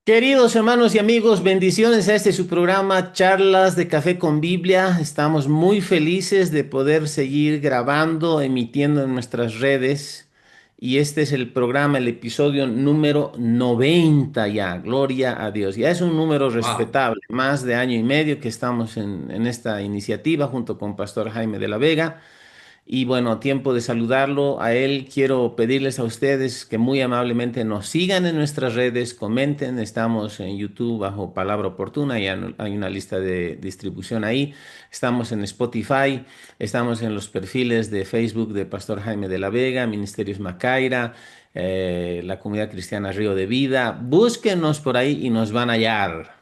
Queridos hermanos y amigos, bendiciones a este su programa Charlas de Café con Biblia. Estamos muy felices de poder seguir grabando, emitiendo en nuestras redes. Y este es el programa, el episodio número 90 ya. Gloria a Dios. Ya es un número Wow. respetable, más de año y medio que estamos en esta iniciativa junto con Pastor Jaime de la Vega. Y bueno, tiempo de saludarlo a él. Quiero pedirles a ustedes que muy amablemente nos sigan en nuestras redes, comenten. Estamos en YouTube bajo Palabra Oportuna, ya hay una lista de distribución ahí. Estamos en Spotify, estamos en los perfiles de Facebook de Pastor Jaime de la Vega, Ministerios Macaira, la Comunidad Cristiana Río de Vida. Búsquenos por ahí y nos van a hallar,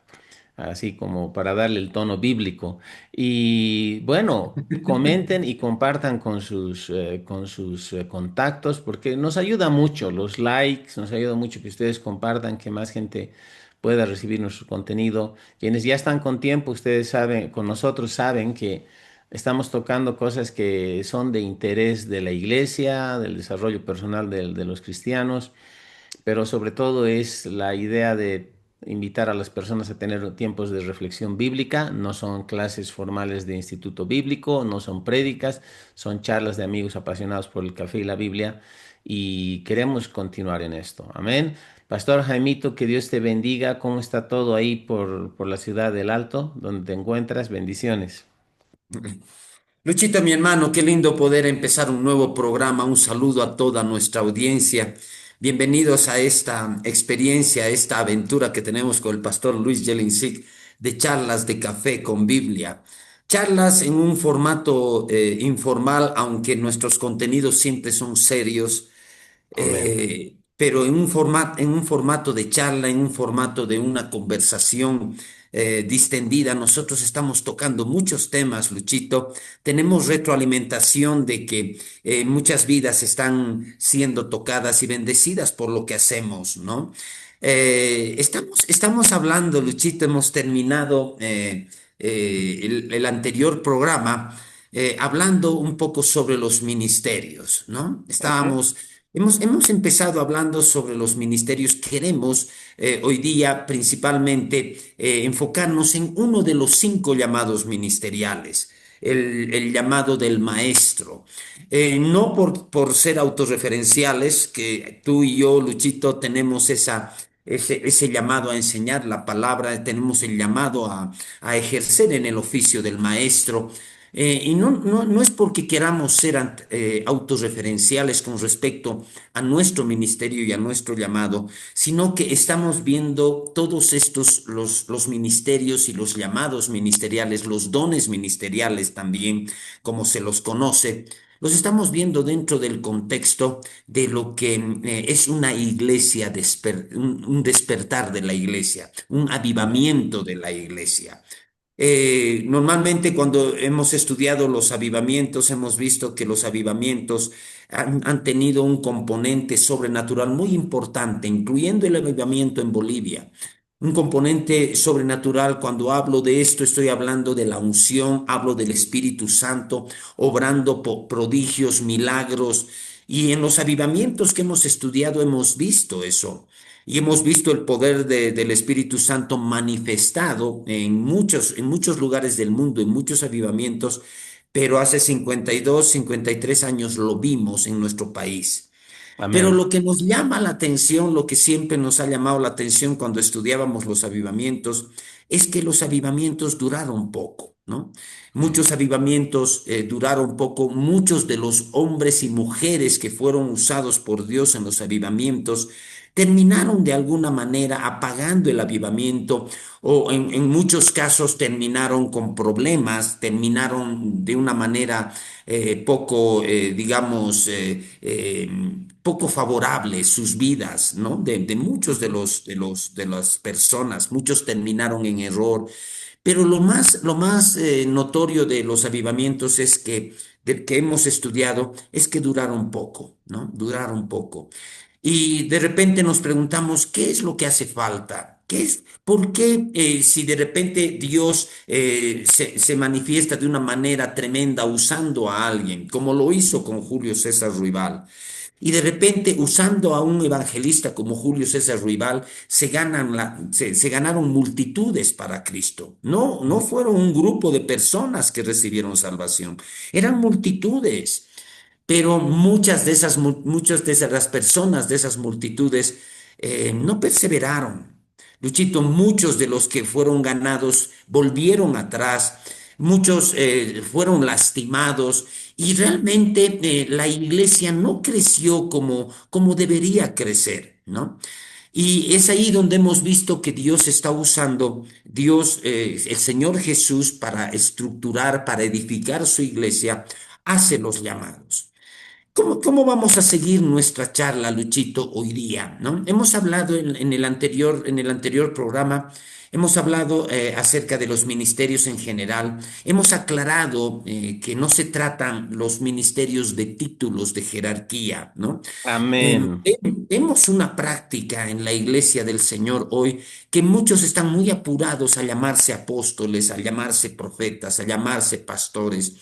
así como para darle el tono bíblico. Y bueno, comenten y compartan con sus contactos, porque nos ayuda mucho los likes, nos ayuda mucho que ustedes compartan, que más gente pueda recibir nuestro contenido. Quienes ya están con tiempo, ustedes saben, con nosotros saben que estamos tocando cosas que son de interés de la iglesia, del desarrollo personal de los cristianos, pero sobre todo es la idea de invitar a las personas a tener tiempos de reflexión bíblica. No son clases formales de instituto bíblico, no son prédicas, son charlas de amigos apasionados por el café y la Biblia, y queremos continuar en esto. Amén. Pastor Jaimito, que Dios te bendiga. ¿Cómo está todo ahí por la ciudad del Alto, donde te encuentras? Bendiciones. Luchito, mi hermano, qué lindo poder empezar un nuevo programa. Un saludo a toda nuestra audiencia. Bienvenidos a esta experiencia, a esta aventura que tenemos con el pastor Luis Jelincic de charlas de café con Biblia. Charlas en un formato informal, aunque nuestros contenidos siempre son serios. Amén. Pero en un formato de charla, en un formato de una conversación distendida. Nosotros estamos tocando muchos temas, Luchito. Tenemos retroalimentación de que muchas vidas están siendo tocadas y bendecidas por lo que hacemos, ¿no? Estamos hablando, Luchito, hemos terminado el anterior programa hablando un poco sobre los ministerios, ¿no? Ujú. Hemos empezado hablando sobre los ministerios. Queremos hoy día principalmente enfocarnos en uno de los cinco llamados ministeriales, el llamado del maestro. No por ser autorreferenciales, que tú y yo, Luchito, tenemos ese llamado a enseñar la palabra, tenemos el llamado a ejercer en el oficio del maestro. Y no es porque queramos ser autorreferenciales con respecto a nuestro ministerio y a nuestro llamado, sino que estamos viendo todos estos, los ministerios y los llamados ministeriales, los dones ministeriales también, como se los conoce. Los estamos viendo dentro del contexto de lo que es una iglesia, un despertar de la iglesia, un avivamiento de la iglesia. Normalmente cuando hemos estudiado los avivamientos, hemos visto que los avivamientos han tenido un componente sobrenatural muy importante, incluyendo el avivamiento en Bolivia. Un componente sobrenatural, cuando hablo de esto, estoy hablando de la unción, hablo del Espíritu Santo, obrando prodigios, milagros. Y en los avivamientos que hemos estudiado hemos visto eso. Y hemos visto el poder del Espíritu Santo manifestado en muchos lugares del mundo, en muchos avivamientos, pero hace 52, 53 años lo vimos en nuestro país. Pero Amén. lo que nos llama la atención, lo que siempre nos ha llamado la atención cuando estudiábamos los avivamientos, es que los avivamientos duraron poco, ¿no? Muchos avivamientos duraron poco, muchos de los hombres y mujeres que fueron usados por Dios en los avivamientos terminaron de alguna manera apagando el avivamiento o en muchos casos terminaron con problemas, terminaron de una manera poco, digamos, poco favorable sus vidas, ¿no? De muchos de las personas, muchos terminaron en error, pero lo más notorio de los avivamientos es que, del que hemos estudiado, es que duraron poco, ¿no? Duraron poco. Y de repente nos preguntamos, ¿qué es lo que hace falta? ¿Qué es, por qué si de repente Dios se manifiesta de una manera tremenda usando a alguien, como lo hizo con Julio César Ruibal? Y de repente, usando a un evangelista como Julio César Ruibal, se ganaron multitudes para Cristo. No, no fueron un grupo de personas que recibieron salvación, eran multitudes. Pero muchas de esas las personas de esas multitudes no perseveraron. Luchito, muchos de los que fueron ganados volvieron atrás, muchos fueron lastimados y realmente la iglesia no creció como debería crecer, ¿no? Y es ahí donde hemos visto que Dios está usando, el Señor Jesús, para estructurar, para edificar su iglesia, hace los llamados. ¿Cómo vamos a seguir nuestra charla, Luchito, hoy día, ¿no? Hemos hablado en el anterior programa, hemos hablado acerca de los ministerios en general, hemos aclarado que no se tratan los ministerios de títulos de jerarquía, ¿no? Amén. Vemos una práctica en la iglesia del Señor hoy que muchos están muy apurados a llamarse apóstoles, a llamarse profetas, a llamarse pastores.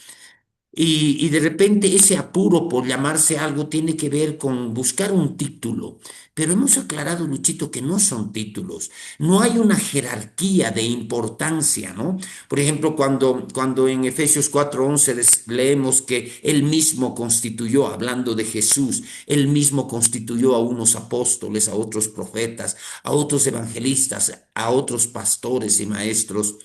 Y de repente ese apuro por llamarse algo tiene que ver con buscar un título. Pero hemos aclarado, Luchito, que no son títulos. No hay una jerarquía de importancia, ¿no? Por ejemplo, cuando en Efesios 4:11 leemos que Él mismo constituyó, hablando de Jesús, Él mismo constituyó a unos apóstoles, a otros profetas, a otros evangelistas, a otros pastores y maestros.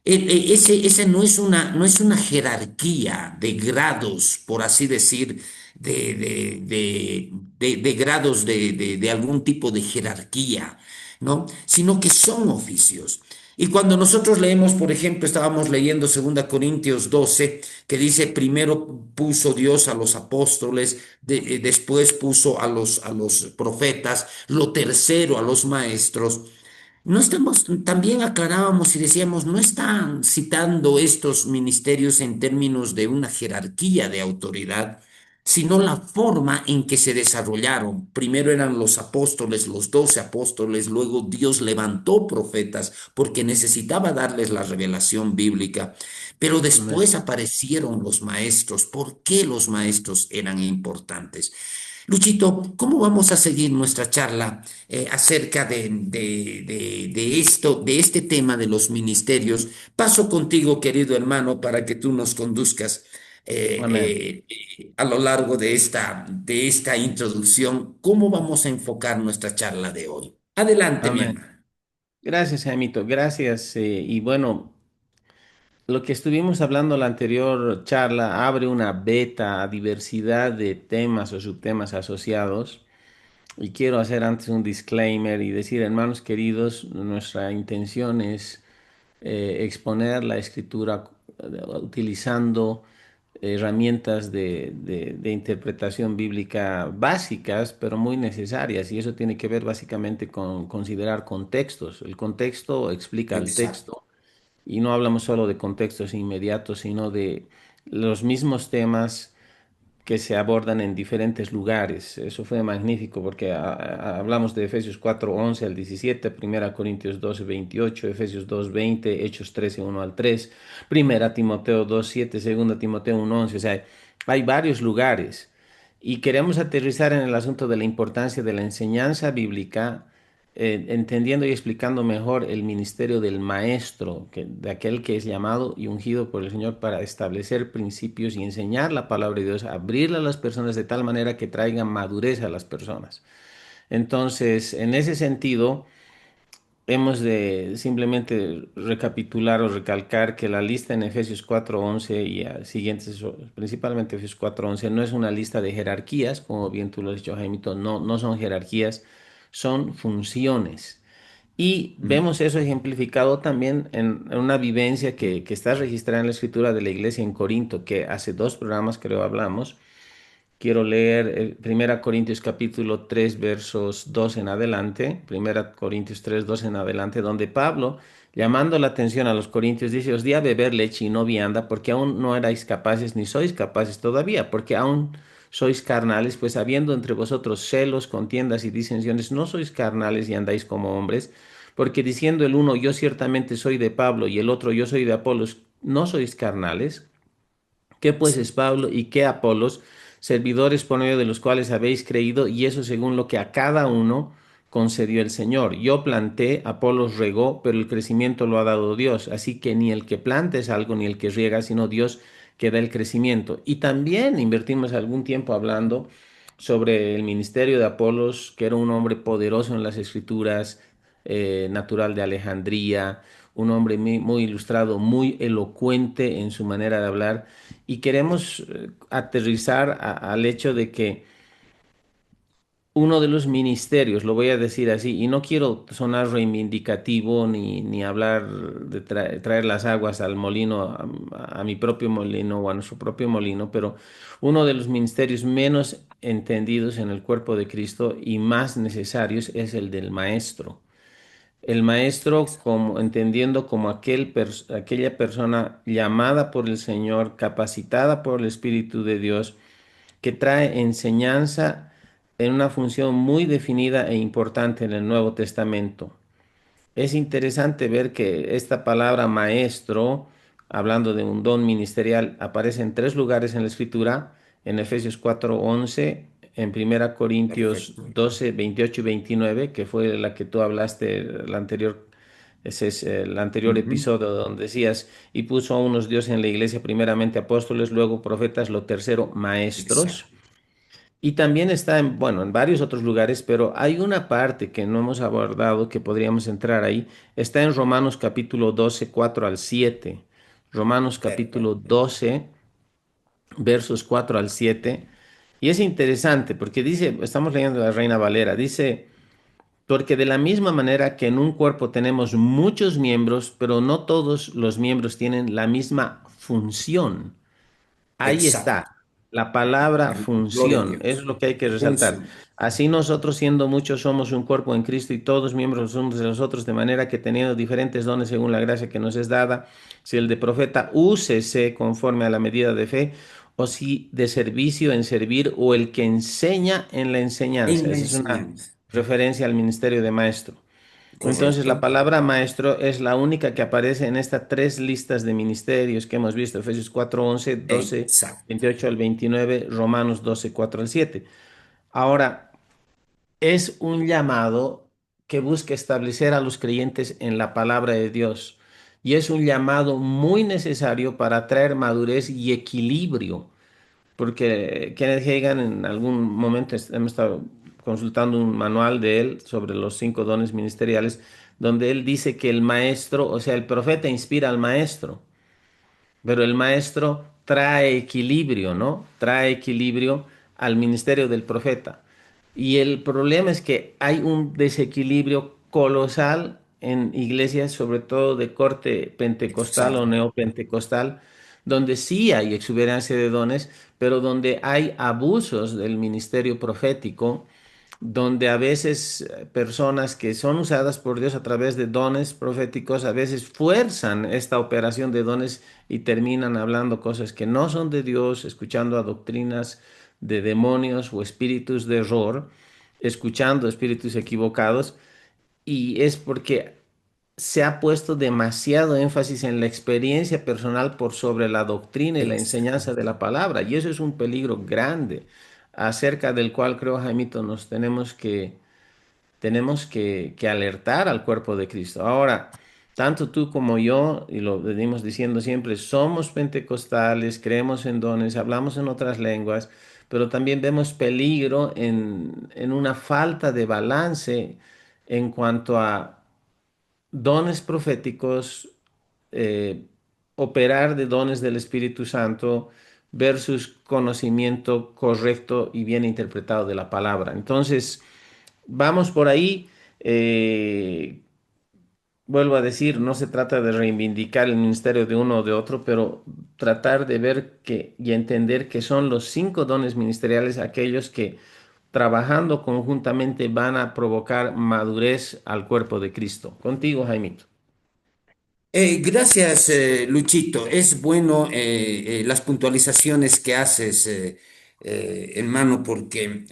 Ese no es una jerarquía de grados, por así decir, de grados de algún tipo de jerarquía, ¿no? Sino que son oficios. Y cuando nosotros leemos, por ejemplo, estábamos leyendo 2 Corintios 12, que dice, primero puso Dios a los apóstoles, después puso a los profetas, lo tercero a los maestros. No estamos, también aclarábamos y decíamos, no están citando estos ministerios en términos de una jerarquía de autoridad, sino la forma en que se desarrollaron. Primero eran los apóstoles, los 12 apóstoles, luego Dios levantó profetas porque necesitaba darles la revelación bíblica, pero Amén. después aparecieron los maestros. ¿Por qué los maestros eran importantes? Luchito, ¿cómo vamos a seguir nuestra charla acerca de esto, de este tema de los ministerios? Paso contigo, querido hermano, para que tú nos conduzcas Amén. a lo largo de esta introducción. ¿Cómo vamos a enfocar nuestra charla de hoy? Adelante, mi Amén. hermano. Gracias, Jaimito. Gracias. Y bueno, lo que estuvimos hablando la anterior charla abre una beta a diversidad de temas o subtemas asociados. Y quiero hacer antes un disclaimer y decir, hermanos queridos, nuestra intención es exponer la escritura utilizando herramientas de interpretación bíblica básicas, pero muy necesarias. Y eso tiene que ver básicamente con considerar contextos. El contexto explica el Exacto. texto. Y no hablamos solo de contextos inmediatos, sino de los mismos temas que se abordan en diferentes lugares. Eso fue magnífico porque hablamos de Efesios 4:11 al 17, Primera Corintios 12:28, Efesios 2:20, Hechos 13:1 al 3, Primera Timoteo 2:7, Segunda Timoteo 1:11. O sea, hay varios lugares. Y queremos aterrizar en el asunto de la importancia de la enseñanza bíblica, entendiendo y explicando mejor el ministerio del maestro, de aquel que es llamado y ungido por el Señor para establecer principios y enseñar la palabra de Dios, abrirla a las personas de tal manera que traigan madurez a las personas. Entonces, en ese sentido, hemos de simplemente recapitular o recalcar que la lista en Efesios 4:11 y siguientes, principalmente Efesios 4:11, no es una lista de jerarquías, como bien tú lo has dicho, Jaimito, no, no son jerarquías, son funciones. Y Mm. vemos eso ejemplificado también en una vivencia que está registrada en la escritura de la iglesia en Corinto, que hace 2 programas creo hablamos. Quiero leer 1 Corintios capítulo 3 versos 2 en adelante, 1 Corintios 3 2 en adelante, donde Pablo, llamando la atención a los corintios, dice, os di a beber leche y no vianda, porque aún no erais capaces, ni sois capaces todavía, porque aún sois carnales, pues habiendo entre vosotros celos, contiendas y disensiones, no sois carnales y andáis como hombres, porque diciendo el uno, yo ciertamente soy de Pablo, y el otro, yo soy de Apolos, no sois carnales. ¿Qué pues es Sí. Pablo y qué Apolos? servidores por medio de los cuales habéis creído, y eso según lo que a cada uno concedió el Señor. Yo planté, Apolos regó, pero el crecimiento lo ha dado Dios. Así que ni el que planta es algo, ni el que riega, sino Dios que da el crecimiento. Y también invertimos algún tiempo hablando sobre el ministerio de Apolos, que era un hombre poderoso en las escrituras, natural de Alejandría, un hombre muy ilustrado, muy elocuente en su manera de hablar. Y queremos aterrizar al hecho de que uno de los ministerios, lo voy a decir así, y no quiero sonar reivindicativo ni hablar de traer las aguas al molino, a mi propio molino o a nuestro propio molino, pero uno de los ministerios menos entendidos en el cuerpo de Cristo y más necesarios es el del maestro. El maestro, como, entendiendo como aquella persona llamada por el Señor, capacitada por el Espíritu de Dios, que trae enseñanza en una función muy definida e importante en el Nuevo Testamento. Es interesante ver que esta palabra maestro, hablando de un don ministerial, aparece en tres lugares en la Escritura: en Efesios 4:11, en Primera Corintios Perfecto. 12, 28 y 29, que fue la que tú hablaste, la anterior, ese es el anterior Ujú. episodio donde decías, y puso a unos dioses en la iglesia, primeramente apóstoles, luego profetas, lo tercero maestros. Exacto. Y también está en, bueno, en varios otros lugares, pero hay una parte que no hemos abordado que podríamos entrar ahí. Está en Romanos capítulo 12 4 al 7. Romanos capítulo Perfecto. 12 versos 4 al 7. Y es interesante porque dice, estamos leyendo la Reina Valera, dice, porque de la misma manera que en un cuerpo tenemos muchos miembros, pero no todos los miembros tienen la misma función. Ahí Exacto. está, la palabra Amén. Gloria a función, es Dios. lo que hay que resaltar. Función. Así nosotros siendo muchos somos un cuerpo en Cristo y todos miembros los unos de los otros, de manera que teniendo diferentes dones según la gracia que nos es dada, si el de profeta úsese conforme a la medida de fe, o si de servicio en servir, o el que enseña en la enseñanza. En la Esa es una enseñanza. referencia al ministerio de maestro. Entonces, la Correcto. palabra maestro es la única que aparece en estas tres listas de ministerios que hemos visto: Efesios 4:11, 12, Exacto. 28 al 29, Romanos 12, 4 al 7. Ahora, es un llamado que busca establecer a los creyentes en la palabra de Dios, y es un llamado muy necesario para traer madurez y equilibrio, porque Kenneth Hagin en algún momento hemos estado consultando un manual de él sobre los 5 dones ministeriales, donde él dice que el maestro, o sea, el profeta inspira al maestro, pero el maestro trae equilibrio, ¿no? Trae equilibrio al ministerio del profeta. Y el problema es que hay un desequilibrio colosal en iglesias, sobre todo de corte pentecostal o Exacto. neopentecostal, donde sí hay exuberancia de dones, pero donde hay abusos del ministerio profético, donde a veces personas que son usadas por Dios a través de dones proféticos, a veces fuerzan esta operación de dones y terminan hablando cosas que no son de Dios, escuchando a doctrinas de demonios o espíritus de error, escuchando espíritus equivocados, y es porque se ha puesto demasiado énfasis en la experiencia personal por sobre la doctrina y la enseñanza de Exacto. la palabra, y eso es un peligro grande, acerca del cual creo, Jaimito, nos tenemos que alertar al cuerpo de Cristo. Ahora, tanto tú como yo, y lo venimos diciendo siempre, somos pentecostales, creemos en dones, hablamos en otras lenguas, pero también vemos peligro en una falta de balance en cuanto a dones proféticos, eh, operar de dones del Espíritu Santo versus conocimiento correcto y bien interpretado de la palabra. Entonces, vamos por ahí. Vuelvo a decir, no se trata de reivindicar el ministerio de uno o de otro, pero tratar de ver que y entender que son los 5 dones ministeriales aquellos que trabajando conjuntamente van a provocar madurez al cuerpo de Cristo. Contigo, Jaimito. Gracias, Luchito. Es bueno las puntualizaciones que haces, hermano, porque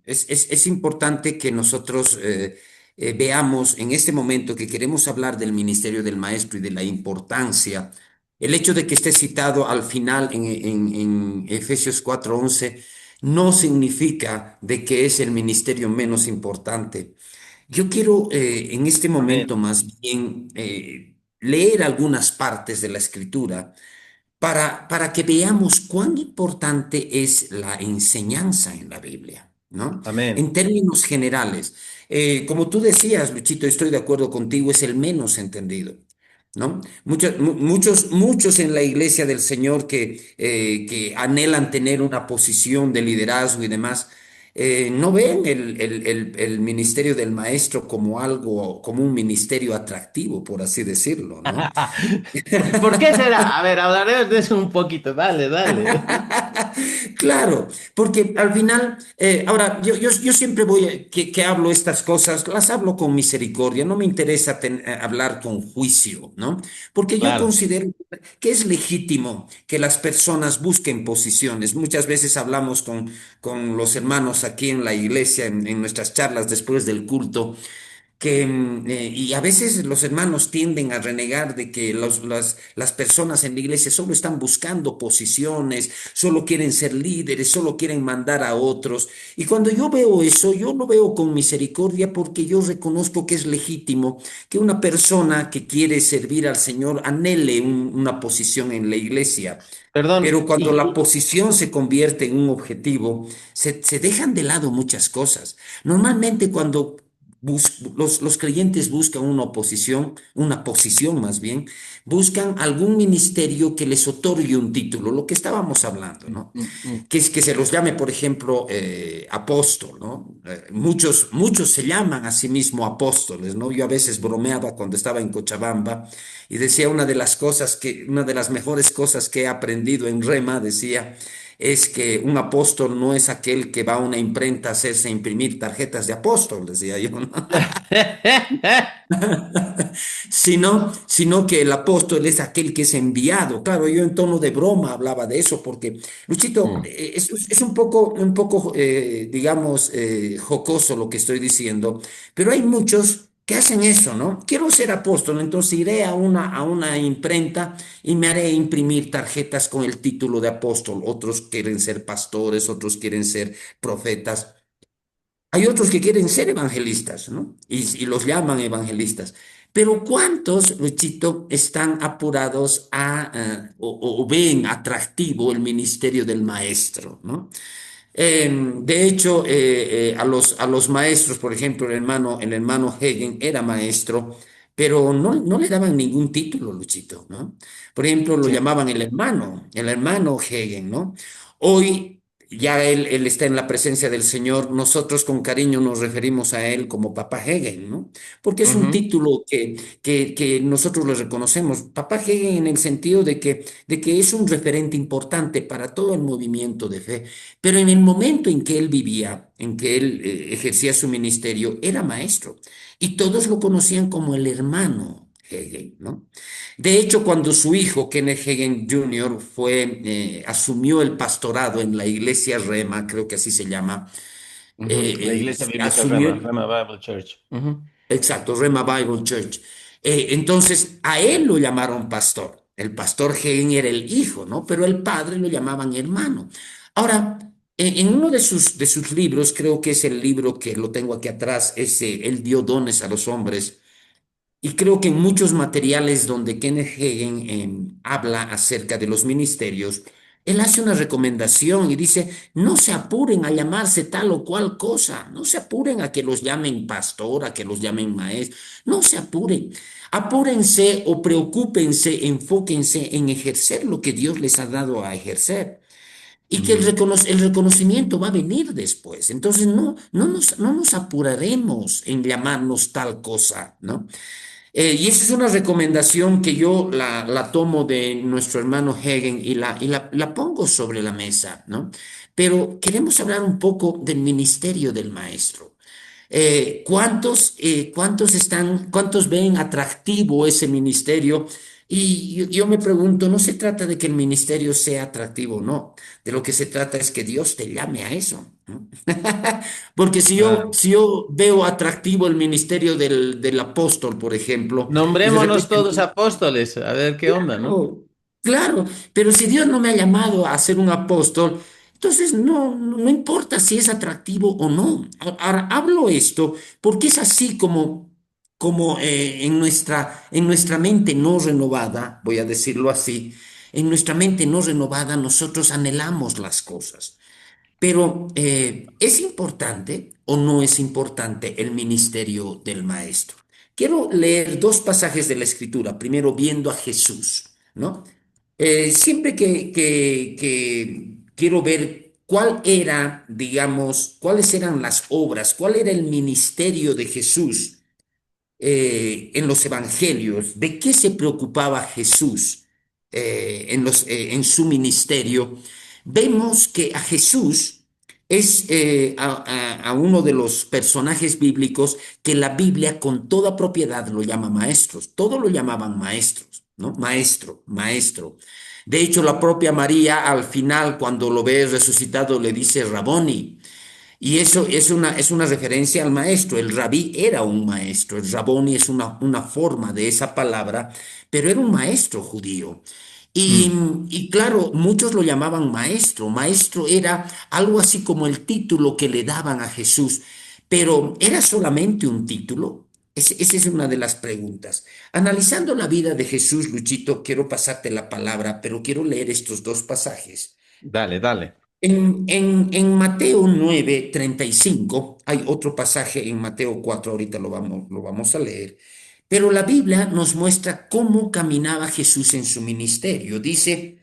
es importante que nosotros veamos en este momento que queremos hablar del ministerio del maestro y de la importancia. El hecho de que esté citado al final en Efesios 4:11 no significa de que es el ministerio menos importante. Yo quiero en este Amén. momento más bien leer algunas partes de la escritura para que veamos cuán importante es la enseñanza en la Biblia, ¿no? Amén. En términos generales, como tú decías, Luchito, estoy de acuerdo contigo, es el menos entendido. ¿No? Muchos en la iglesia del Señor que anhelan tener una posición de liderazgo y demás, no ven el ministerio del maestro como algo, como un ministerio atractivo, por así decirlo, ¿no? ¿Por qué será? A ver, hablaremos de eso un poquito. Dale, dale. Claro, porque al final, ahora, yo siempre que hablo estas cosas, las hablo con misericordia, no me interesa hablar con juicio, ¿no? Porque yo Claro. considero que es legítimo que las personas busquen posiciones. Muchas veces hablamos con los hermanos aquí en la iglesia, en nuestras charlas después del culto y a veces los hermanos tienden a renegar de que las personas en la iglesia solo están buscando posiciones, solo quieren ser líderes, solo quieren mandar a otros. Y cuando yo veo eso, yo lo veo con misericordia porque yo reconozco que es legítimo que una persona que quiere servir al Señor anhele una posición en la iglesia. Perdón. Pero cuando la posición se convierte en un objetivo, se dejan de lado muchas cosas. Normalmente cuando los creyentes buscan una posición más bien, buscan algún ministerio que les otorgue un título, lo que estábamos hablando, Mm, ¿no? mm, mm. Que es que se los llame, por ejemplo, apóstol, ¿no? Muchos se llaman a sí mismos apóstoles, ¿no? Yo a veces bromeaba cuando estaba en Cochabamba y decía una de las mejores cosas que he aprendido en Rema, decía, es que un apóstol no es aquel que va a una imprenta a hacerse imprimir tarjetas de apóstol, decía yo, ¿no? Sino que el apóstol es aquel que es enviado. Claro, yo en tono de broma hablaba de eso porque, Luchito, Mm. es un poco digamos, jocoso lo que estoy diciendo, pero hay muchos que hacen eso, ¿no? Quiero ser apóstol, entonces iré a una imprenta y me haré imprimir tarjetas con el título de apóstol. Otros quieren ser pastores, otros quieren ser profetas. Hay otros que quieren ser evangelistas, ¿no? Y los llaman evangelistas. Pero ¿cuántos, Luchito, están apurados o ven atractivo el ministerio del maestro, ¿no? De hecho, a los maestros, por ejemplo, el hermano Hegen era maestro, pero no le daban ningún título, Luchito, ¿no? Por ejemplo, lo Sí. llamaban el hermano Hegen, ¿no? Hoy ya él está en la presencia del Señor, nosotros con cariño nos referimos a él como Papá Hegen, ¿no? Porque es un Ujú. título que nosotros le reconocemos. Papá Hegen en el sentido de que es un referente importante para todo el movimiento de fe. Pero en el momento en que él vivía, en que él ejercía su ministerio, era maestro y todos lo conocían como el hermano Hagin, ¿no? De hecho, cuando su hijo, Kenneth Hagin Jr., asumió el pastorado en la iglesia Rema, creo que así se llama, Ujú. La Iglesia Bíblica asumió, Rema, Rema Bible Church. Ujú. exacto, Rema Bible Church. Entonces, a él lo llamaron pastor. El pastor Hagin era el hijo, ¿no? Pero el padre lo llamaban hermano. Ahora, en uno de sus libros, creo que es el libro que lo tengo aquí atrás, Él dio dones a los hombres. Y creo que en muchos materiales donde Kenneth Hagin habla acerca de los ministerios, él hace una recomendación y dice, no se apuren a llamarse tal o cual cosa, no se apuren a que los llamen pastor, a que los llamen maestro, no se apuren. Apúrense o preocúpense, enfóquense en ejercer lo que Dios les ha dado a ejercer. Y que Ujú. el reconocimiento va a venir después. Entonces no nos apuraremos en llamarnos tal cosa, ¿no? Y esa es una recomendación que yo la tomo de nuestro hermano Hegen y la pongo sobre la mesa, ¿no? Pero queremos hablar un poco del ministerio del maestro. ¿Cuántos ven atractivo ese ministerio? Y yo me pregunto, no se trata de que el ministerio sea atractivo, no. De lo que se trata es que Dios te llame a eso, ¿no? Porque Ah. si yo veo atractivo el ministerio del apóstol, por ejemplo, y de Nombrémonos repente, todos apóstoles, a ver qué onda, ¿no? claro, claro, pero si Dios no me ha llamado a ser un apóstol, Entonces, no importa si es atractivo o no. Ahora, hablo esto porque es así como en nuestra mente no renovada, voy a decirlo así, en nuestra mente no renovada nosotros anhelamos las cosas. Pero, ¿es importante o no es importante el ministerio del maestro? Quiero leer dos pasajes de la Escritura. Primero, viendo a Jesús, ¿no? Siempre que quiero ver cuál era, digamos, cuáles eran las obras, cuál era el ministerio de Jesús en los evangelios, de qué se preocupaba Jesús en su ministerio, vemos que a Jesús es a uno de los personajes bíblicos que la Biblia con toda propiedad lo llama maestros. Todos lo llamaban maestros, ¿no? Maestro, maestro. De hecho, la propia María al final, cuando lo ve resucitado, le dice Raboni. Y eso es una referencia al maestro. El rabí era un maestro. El raboni es una forma de esa palabra, pero era un maestro judío. Y, Mm. y claro, muchos lo llamaban maestro. Maestro era algo así como el título que le daban a Jesús, pero ¿era solamente un título? Esa es una de las preguntas. Analizando la vida de Jesús, Luchito, quiero pasarte la palabra, pero quiero leer estos dos pasajes. Dale, dale. En Mateo 9:35 hay otro pasaje en Mateo 4, ahorita lo vamos a leer, pero la Biblia nos muestra cómo caminaba Jesús en su ministerio. Dice,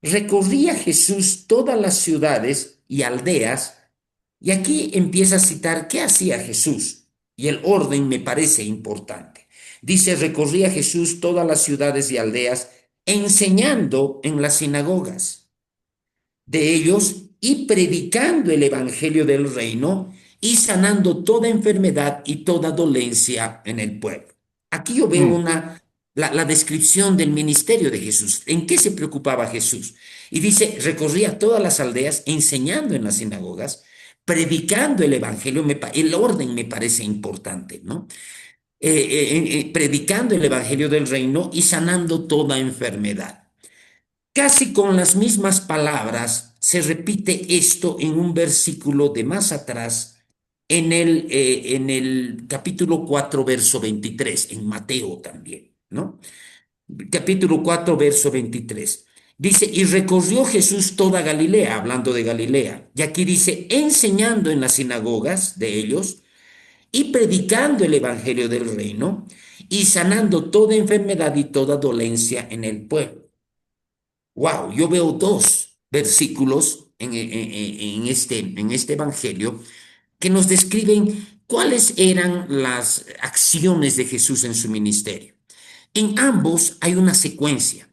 recorría Jesús todas las ciudades y aldeas, y aquí empieza a citar qué hacía Jesús, y el orden me parece importante. Dice, recorría Jesús todas las ciudades y aldeas, enseñando en las sinagogas de ellos y predicando el evangelio del reino y sanando toda enfermedad y toda dolencia en el pueblo. Aquí yo veo Mm. la descripción del ministerio de Jesús. ¿En qué se preocupaba Jesús? Y dice, recorría todas las aldeas enseñando en las sinagogas, predicando el evangelio, el orden me parece importante, ¿no? Predicando el evangelio del reino y sanando toda enfermedad. Casi con las mismas palabras se repite esto en un versículo de más atrás, en el capítulo 4 verso 23 en Mateo también, ¿no? Capítulo 4 verso 23. Dice, y recorrió Jesús toda Galilea, hablando de Galilea. Y aquí dice, enseñando en las sinagogas de ellos y predicando el evangelio del reino y sanando toda enfermedad y toda dolencia en el pueblo. Wow, yo veo dos versículos en este evangelio que nos describen cuáles eran las acciones de Jesús en su ministerio. En ambos hay una secuencia.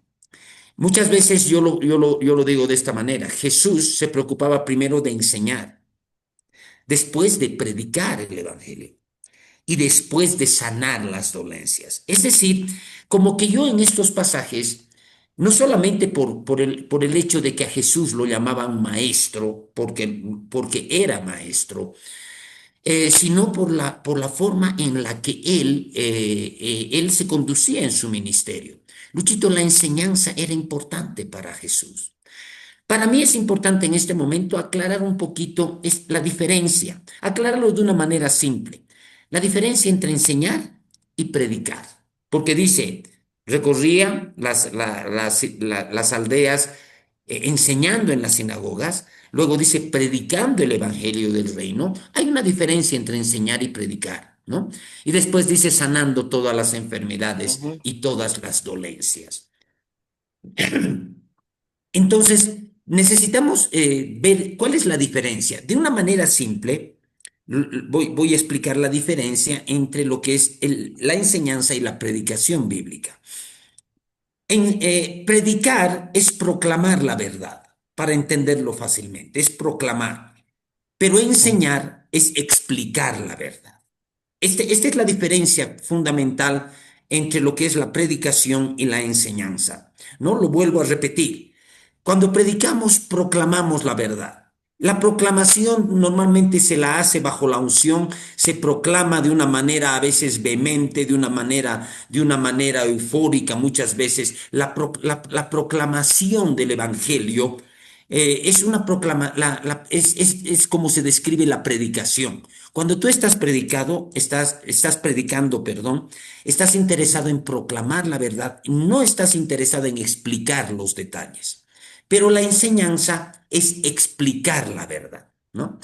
Muchas veces yo lo digo de esta manera. Jesús se preocupaba primero de enseñar, después de predicar el evangelio y después de sanar las dolencias. Es decir, como que yo en estos pasajes, no solamente por el hecho de que a Jesús lo llamaban maestro, porque era maestro, sino por la forma en la que él se conducía en su ministerio. Luchito, la enseñanza era importante para Jesús. Para mí es importante en este momento aclarar un poquito la diferencia, aclararlo de una manera simple, la diferencia entre enseñar y predicar. Porque dice, recorría las aldeas enseñando en las sinagogas, luego dice predicando el evangelio del reino. Hay una diferencia entre enseñar y predicar, ¿no? Y después dice sanando todas las enfermedades Ujú. y todas las dolencias. Entonces, necesitamos ver cuál es la diferencia. De una manera simple, voy a explicar la diferencia entre lo que es la enseñanza y la predicación bíblica. Predicar es proclamar la verdad, para entenderlo fácilmente, es proclamar, pero Ujú. enseñar es explicar la verdad. Esta es la diferencia fundamental entre lo que es la predicación y la enseñanza. No lo vuelvo a repetir. Cuando predicamos, proclamamos la verdad. La proclamación normalmente se la hace bajo la unción, se proclama de una manera a veces vehemente, de una manera eufórica muchas veces. La proclamación del Evangelio Es una proclama, es como se describe la predicación. Cuando tú estás predicando, perdón, estás interesado en proclamar la verdad, no estás interesado en explicar los detalles. Pero la enseñanza es explicar la verdad, ¿no?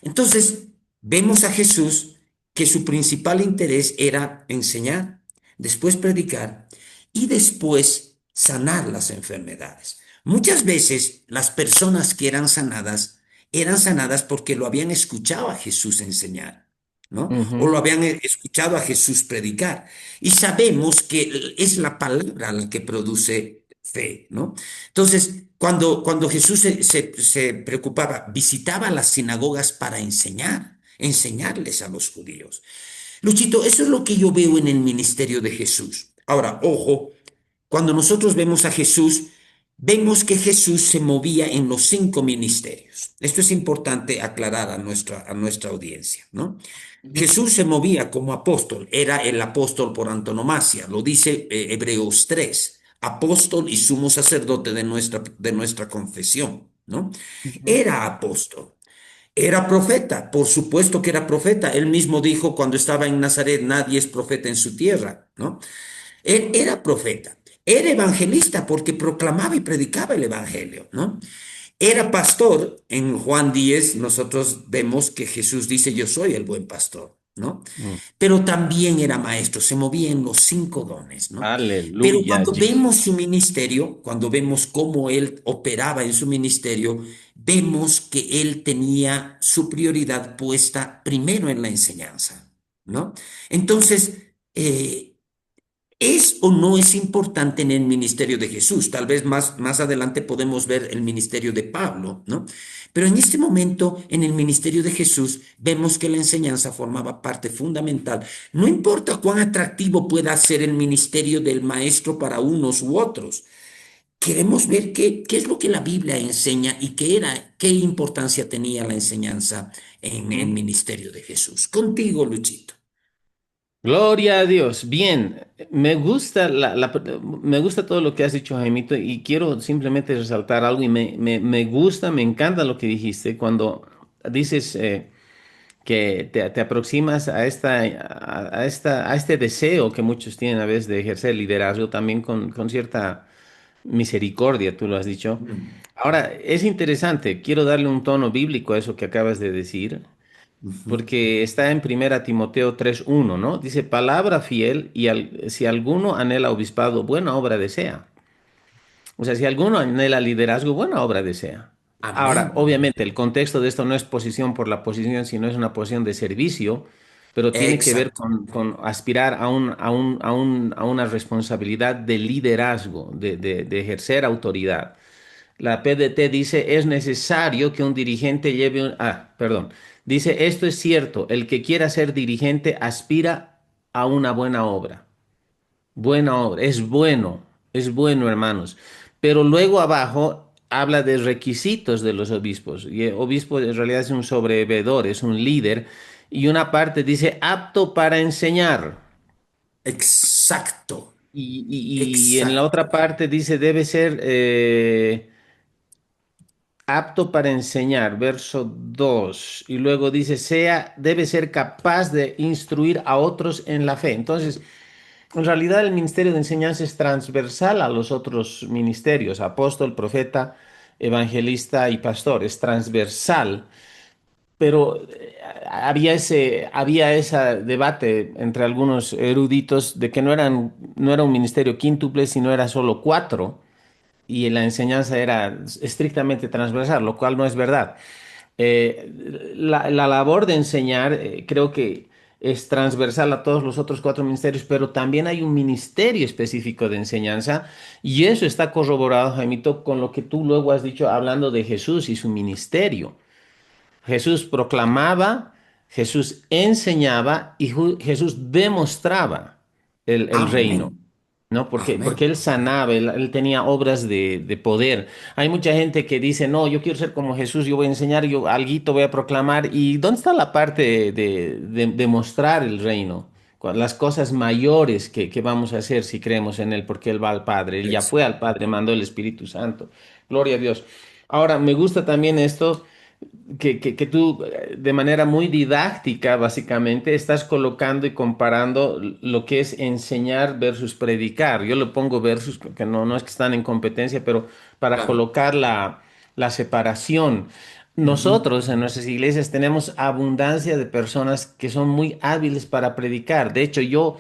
Entonces, vemos a Jesús que su principal interés era enseñar, después predicar y después sanar las enfermedades. Muchas veces las personas que eran sanadas porque lo habían escuchado a Jesús enseñar, ¿no? O Ujú, lo habían escuchado a Jesús predicar. Y sabemos que es la palabra la que produce fe, ¿no? Entonces, cuando Jesús se preocupaba, visitaba las sinagogas para enseñarles a los judíos. Luchito, eso es lo que yo veo en el ministerio de Jesús. Ahora, ojo, cuando nosotros vemos a Jesús, vemos que Jesús se movía en los cinco ministerios. Esto es importante aclarar a nuestra audiencia, ¿no? ujú, Jesús se movía como apóstol, era el apóstol por antonomasia, lo dice Hebreos 3, apóstol y sumo sacerdote de nuestra confesión, ¿no? ujú. Era apóstol. Era profeta, por supuesto que era profeta. Él mismo dijo cuando estaba en Nazaret, nadie es profeta en su tierra, ¿no? Él era profeta. Era evangelista porque proclamaba y predicaba el evangelio, ¿no? Era pastor. En Juan 10 nosotros vemos que Jesús dice, yo soy el buen pastor, ¿no? Mm. Pero también era maestro, se movía en los cinco dones, ¿no? Pero Aleluya, cuando Jesús. vemos su ministerio, cuando vemos cómo él operaba en su ministerio, vemos que él tenía su prioridad puesta primero en la enseñanza, ¿no? Entonces, ¿es o no es importante en el ministerio de Jesús? Tal vez más adelante podemos ver el ministerio de Pablo, ¿no? Pero en este momento, en el ministerio de Jesús, vemos que la enseñanza formaba parte fundamental. No importa cuán atractivo pueda ser el ministerio del maestro para unos u otros. Queremos ver qué es lo que la Biblia enseña y qué importancia tenía la enseñanza en el Ujú. ministerio de Jesús. Contigo, Luchito. Gloria a Dios. Bien, me gusta me gusta todo lo que has dicho, Jaimito, y quiero simplemente resaltar algo y me gusta, me encanta lo que dijiste cuando dices que te aproximas a a este deseo que muchos tienen a veces de ejercer liderazgo también con cierta misericordia, tú lo has dicho. Mm. Ahora, es interesante, quiero darle un tono bíblico a eso que acabas de decir. Ujú. Porque está en Primera Timoteo 3:1, ¿no? Dice, palabra fiel y si alguno anhela obispado, buena obra desea. O sea, si alguno anhela liderazgo, buena obra desea. Ahora, Amén. obviamente, el contexto de esto no es posición por la posición, sino es una posición de servicio, pero tiene que ver Exacto. con aspirar a una responsabilidad de liderazgo, de ejercer autoridad. La PDT dice, es necesario que un dirigente lleve perdón. Dice, esto es cierto, el que quiera ser dirigente aspira a una buena obra. Buena obra, es bueno, hermanos. Pero luego abajo habla de requisitos de los obispos. Y el obispo en realidad es un sobrevedor, es un líder. Y una parte dice, apto para enseñar. Exacto. Y en la Exacto. otra parte dice, debe ser apto para enseñar, verso 2 y luego dice, debe ser capaz de instruir a otros en la fe. Entonces, en realidad el ministerio de enseñanza es transversal a los otros ministerios, apóstol, profeta, evangelista y pastor, es transversal. Pero había ese debate entre algunos eruditos de que no era un ministerio quíntuple, sino era solo cuatro, y la enseñanza era estrictamente transversal, lo cual no es verdad. La labor de enseñar creo que es transversal a todos los otros cuatro ministerios, pero también hay un ministerio específico de enseñanza y eso está corroborado, Jaimito, con lo que tú luego has dicho hablando de Jesús y su ministerio. Jesús proclamaba, Jesús enseñaba y Jesús demostraba el reino. Amén. ¿No? Porque Amén. él sanaba, él tenía obras de poder. Hay mucha gente que dice, no, yo quiero ser como Jesús, yo voy a enseñar, yo alguito voy a proclamar. ¿Y dónde está la parte de mostrar el reino? Las cosas mayores que vamos a hacer si creemos en Él, porque Él va al Padre. Él ya fue al Padre, mandó el Espíritu Santo. Gloria a Dios. Ahora, me gusta también esto que tú de manera muy didáctica, básicamente, estás colocando y comparando lo que es enseñar versus predicar. Yo lo pongo versus, que no es que están en competencia, pero para Claro. colocar la separación. Ujú. Nosotros en nuestras iglesias tenemos abundancia de personas que son muy hábiles para predicar. De hecho, yo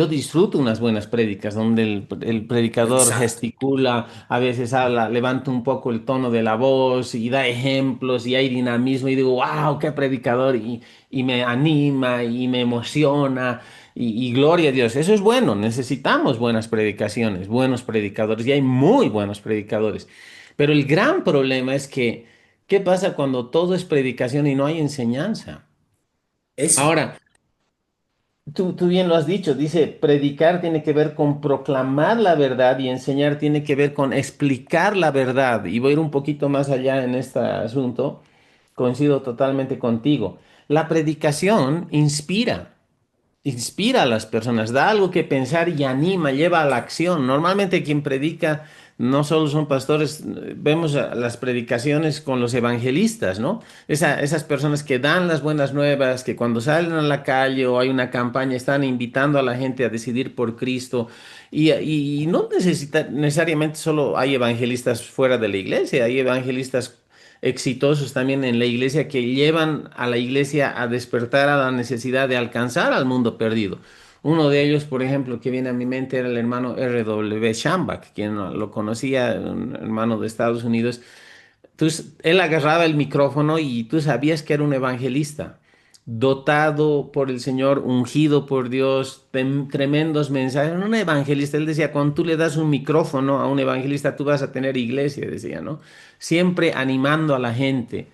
disfruto unas buenas prédicas donde el predicador Exacto. gesticula, a veces habla, levanta un poco el tono de la voz y da ejemplos y hay dinamismo y digo, wow, qué predicador y me anima y me emociona y gloria a Dios. Eso es bueno, necesitamos buenas predicaciones, buenos predicadores y hay muy buenos predicadores. Pero el gran problema es que, ¿qué pasa cuando todo es predicación y no hay enseñanza? Eso. Ahora, tú bien lo has dicho, dice, predicar tiene que ver con proclamar la verdad y enseñar tiene que ver con explicar la verdad. Y voy a ir un poquito más allá en este asunto. Coincido totalmente contigo. La predicación inspira a las personas, da algo que pensar y anima, lleva a la acción. Normalmente quien predica no solo son pastores, vemos las predicaciones con los evangelistas, ¿no? Esas personas que dan las buenas nuevas, que cuando salen a la calle o hay una campaña están invitando a la gente a decidir por Cristo. Y no necesita, necesariamente solo hay evangelistas fuera de la iglesia, hay evangelistas exitosos también en la iglesia que llevan a la iglesia a despertar a la necesidad de alcanzar al mundo perdido. Uno de ellos, por ejemplo, que viene a mi mente era el hermano R. W. Schambach, quien lo conocía, un hermano de Estados Unidos. Él agarraba el micrófono y tú sabías que era un evangelista, dotado por el Señor, ungido por Dios, tremendos mensajes. Un evangelista, él decía, cuando tú le das un micrófono a un evangelista, tú vas a tener iglesia, decía, ¿no? Siempre animando a la gente.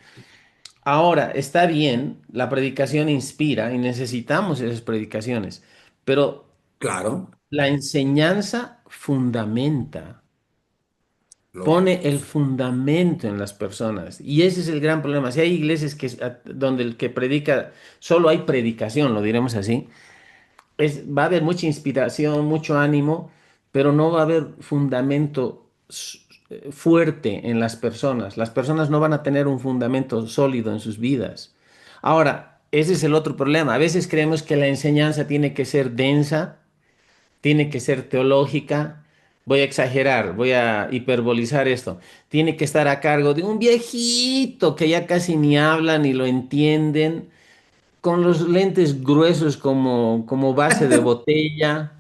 Ahora, está bien, la predicación inspira y necesitamos esas predicaciones, pero Claro. la enseñanza fundamenta. Gloria a Pone el Dios. fundamento en las personas. Y ese es el gran problema. Si hay iglesias donde el que predica, solo hay predicación, lo diremos así, va a haber mucha inspiración, mucho ánimo, pero no va a haber fundamento fuerte en las personas. Las personas no van a tener un fundamento sólido en sus vidas. Ahora, ese es el otro problema. A veces creemos que la enseñanza tiene que ser densa, tiene que ser teológica. Voy a exagerar, voy a hiperbolizar esto. Tiene que estar a cargo de un viejito que ya casi ni habla ni lo entienden, con los lentes gruesos como base de botella,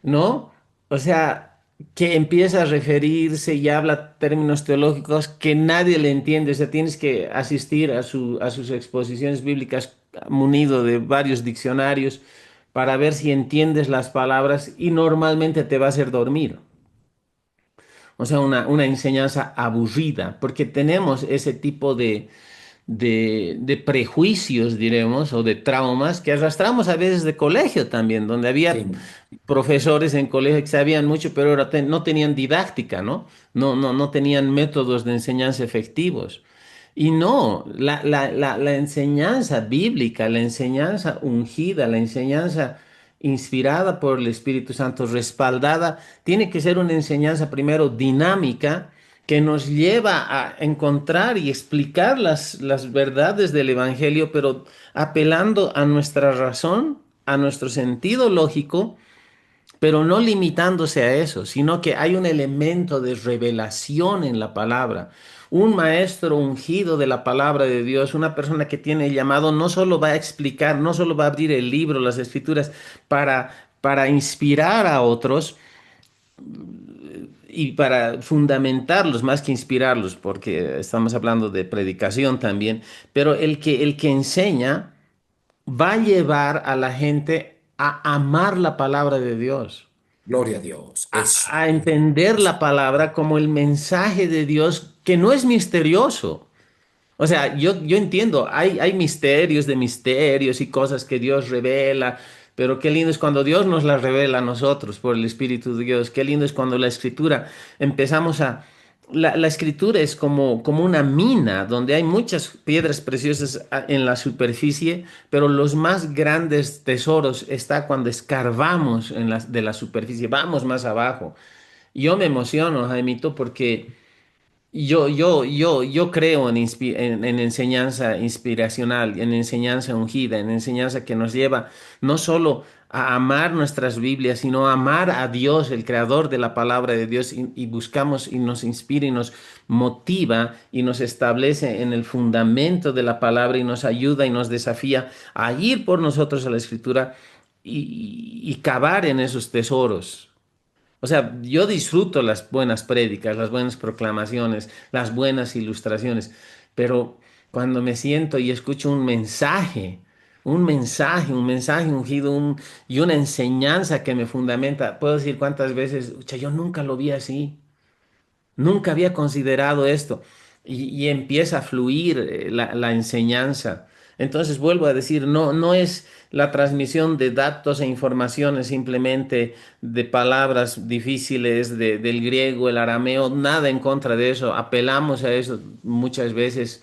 ¿no? O sea, que empieza a referirse y habla términos teológicos que nadie le entiende. O sea, tienes que asistir a sus exposiciones bíblicas munido de varios diccionarios para ver si entiendes las palabras y normalmente te va a hacer dormir. O sea, una enseñanza aburrida, porque tenemos ese tipo de prejuicios, diremos, o de traumas que arrastramos a veces de colegio también, donde había Sí. profesores en colegio que sabían mucho, pero ahora no tenían didáctica, ¿no? No tenían métodos de enseñanza efectivos. Y no, la enseñanza bíblica, la enseñanza ungida, la enseñanza inspirada por el Espíritu Santo, respaldada, tiene que ser una enseñanza primero dinámica que nos lleva a encontrar y explicar las verdades del Evangelio, pero apelando a nuestra razón, a nuestro sentido lógico, pero no limitándose a eso, sino que hay un elemento de revelación en la palabra. Un maestro ungido de la palabra de Dios, una persona que tiene el llamado, no solo va a explicar, no solo va a abrir el libro, las escrituras, para inspirar a otros, y para fundamentarlos más que inspirarlos, porque estamos hablando de predicación también, pero el que enseña va a llevar a la gente a amar la palabra de Dios, Gloria a Dios. Eso. a entender la palabra como el mensaje de Dios que no es misterioso. O sea, yo entiendo, hay misterios de misterios y cosas que Dios revela, pero qué lindo es cuando Dios nos las revela a nosotros por el Espíritu de Dios. Qué lindo es cuando la escritura empezamos a... La escritura es como una mina donde hay muchas piedras preciosas en la superficie, pero los más grandes tesoros está cuando escarbamos de la superficie, vamos más abajo. Yo me emociono, Jaimito, porque Yo creo en enseñanza inspiracional, en enseñanza ungida, en enseñanza que nos lleva no solo a amar nuestras Biblias, sino a amar a Dios, el creador de la palabra de Dios, y buscamos y nos inspira y nos motiva y nos establece en el fundamento de la palabra y nos ayuda y nos desafía a ir por nosotros a la Escritura y cavar en esos tesoros. O sea, yo disfruto las buenas prédicas, las buenas proclamaciones, las buenas ilustraciones, pero cuando me siento y escucho un mensaje ungido y una enseñanza que me fundamenta, puedo decir cuántas veces, "Ucha, yo nunca lo vi así. Nunca había considerado esto. Y empieza a fluir la enseñanza. Entonces vuelvo a decir, no es la transmisión de datos e informaciones simplemente de palabras difíciles del griego, el arameo, nada en contra de eso. Apelamos a eso muchas veces.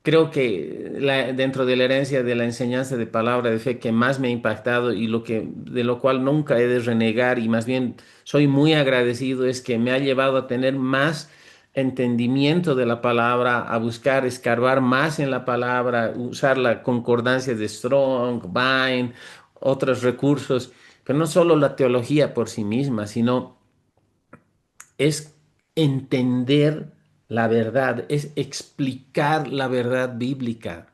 Creo que dentro de la herencia de la enseñanza de palabra de fe que más me ha impactado y de lo cual nunca he de renegar y más bien soy muy agradecido es que me ha llevado a tener más entendimiento de la palabra, a buscar escarbar más en la palabra, usar la concordancia de Strong, Vine, otros recursos, pero no solo la teología por sí misma, sino es entender la verdad, es explicar la verdad bíblica,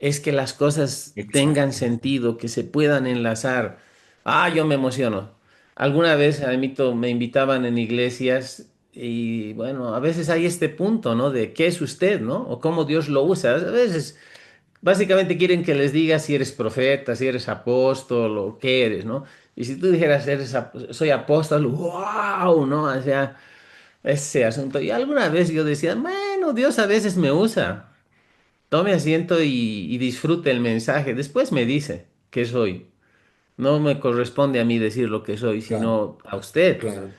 es que las cosas tengan Exacto. sentido, que se puedan enlazar. Ah, yo me emociono. Alguna vez a mí me invitaban en iglesias y bueno, a veces hay este punto, ¿no? De qué es usted, ¿no? O cómo Dios lo usa. A veces básicamente quieren que les diga si eres profeta, si eres apóstol o qué eres, ¿no? Y si tú dijeras, soy apóstol, wow, ¿no? O sea, ese asunto. Y alguna vez yo decía, bueno, Dios a veces me usa. Tome asiento y disfrute el mensaje. Después me dice qué soy. No me corresponde a mí decir lo que soy, Claro, sino a usted. claro.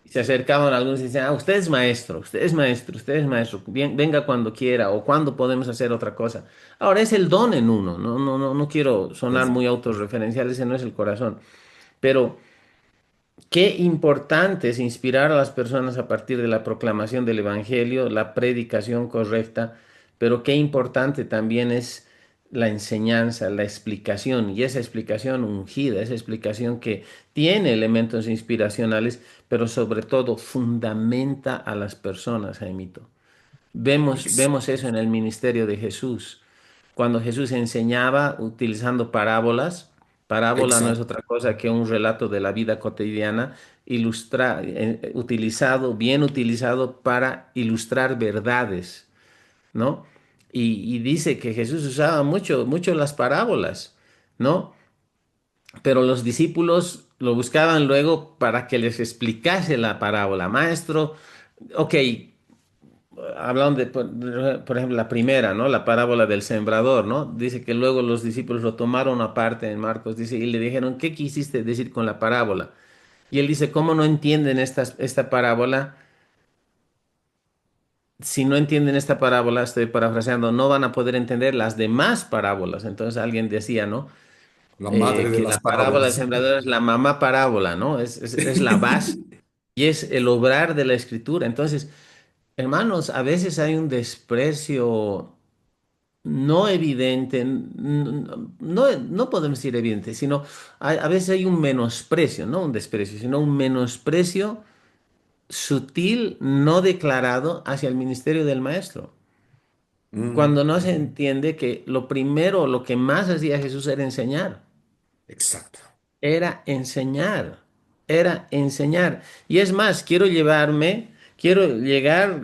Y se acercaban algunos y decían, ah, usted es maestro, usted es maestro, usted es maestro. Bien, venga cuando quiera o cuando podemos hacer otra cosa. Ahora es el don en uno. No quiero sonar Eso. muy autorreferencial, ese no es el corazón. Pero qué importante es inspirar a las personas a partir de la proclamación del Evangelio, la predicación correcta, pero qué importante también es la enseñanza, la explicación, y esa explicación ungida, esa explicación que tiene elementos inspiracionales, pero sobre todo fundamenta a las personas, Jaimito. Ex- Vemos eso en el ministerio de Jesús. Cuando Jesús enseñaba utilizando parábolas, parábola no es Exacto. otra cosa que un relato de la vida cotidiana, bien utilizado para ilustrar verdades, ¿no? Y dice que Jesús usaba mucho las parábolas, ¿no? Pero los discípulos lo buscaban luego para que les explicase la parábola. Maestro, ok, hablan por ejemplo, la primera, ¿no? La parábola del sembrador, ¿no? Dice que luego los discípulos lo tomaron aparte en Marcos, dice, y le dijeron, ¿qué quisiste decir con la parábola? Y él dice, ¿cómo no entienden esta parábola? Si no entienden esta parábola, estoy parafraseando, no van a poder entender las demás parábolas. Entonces alguien decía, ¿no? La madre de Que la las parábola del parábolas. sembrador es la mamá parábola, ¿no? Es la base y es el obrar de la escritura. Entonces, hermanos, a veces hay un desprecio no evidente, no podemos decir evidente, sino a veces hay un menosprecio, no un desprecio, sino un menosprecio sutil, no declarado hacia el ministerio del maestro. Mm, Cuando no se ujú. entiende que lo primero, lo que más hacía Jesús era enseñar, Exacto. era enseñar, era enseñar. Y es más, quiero llegar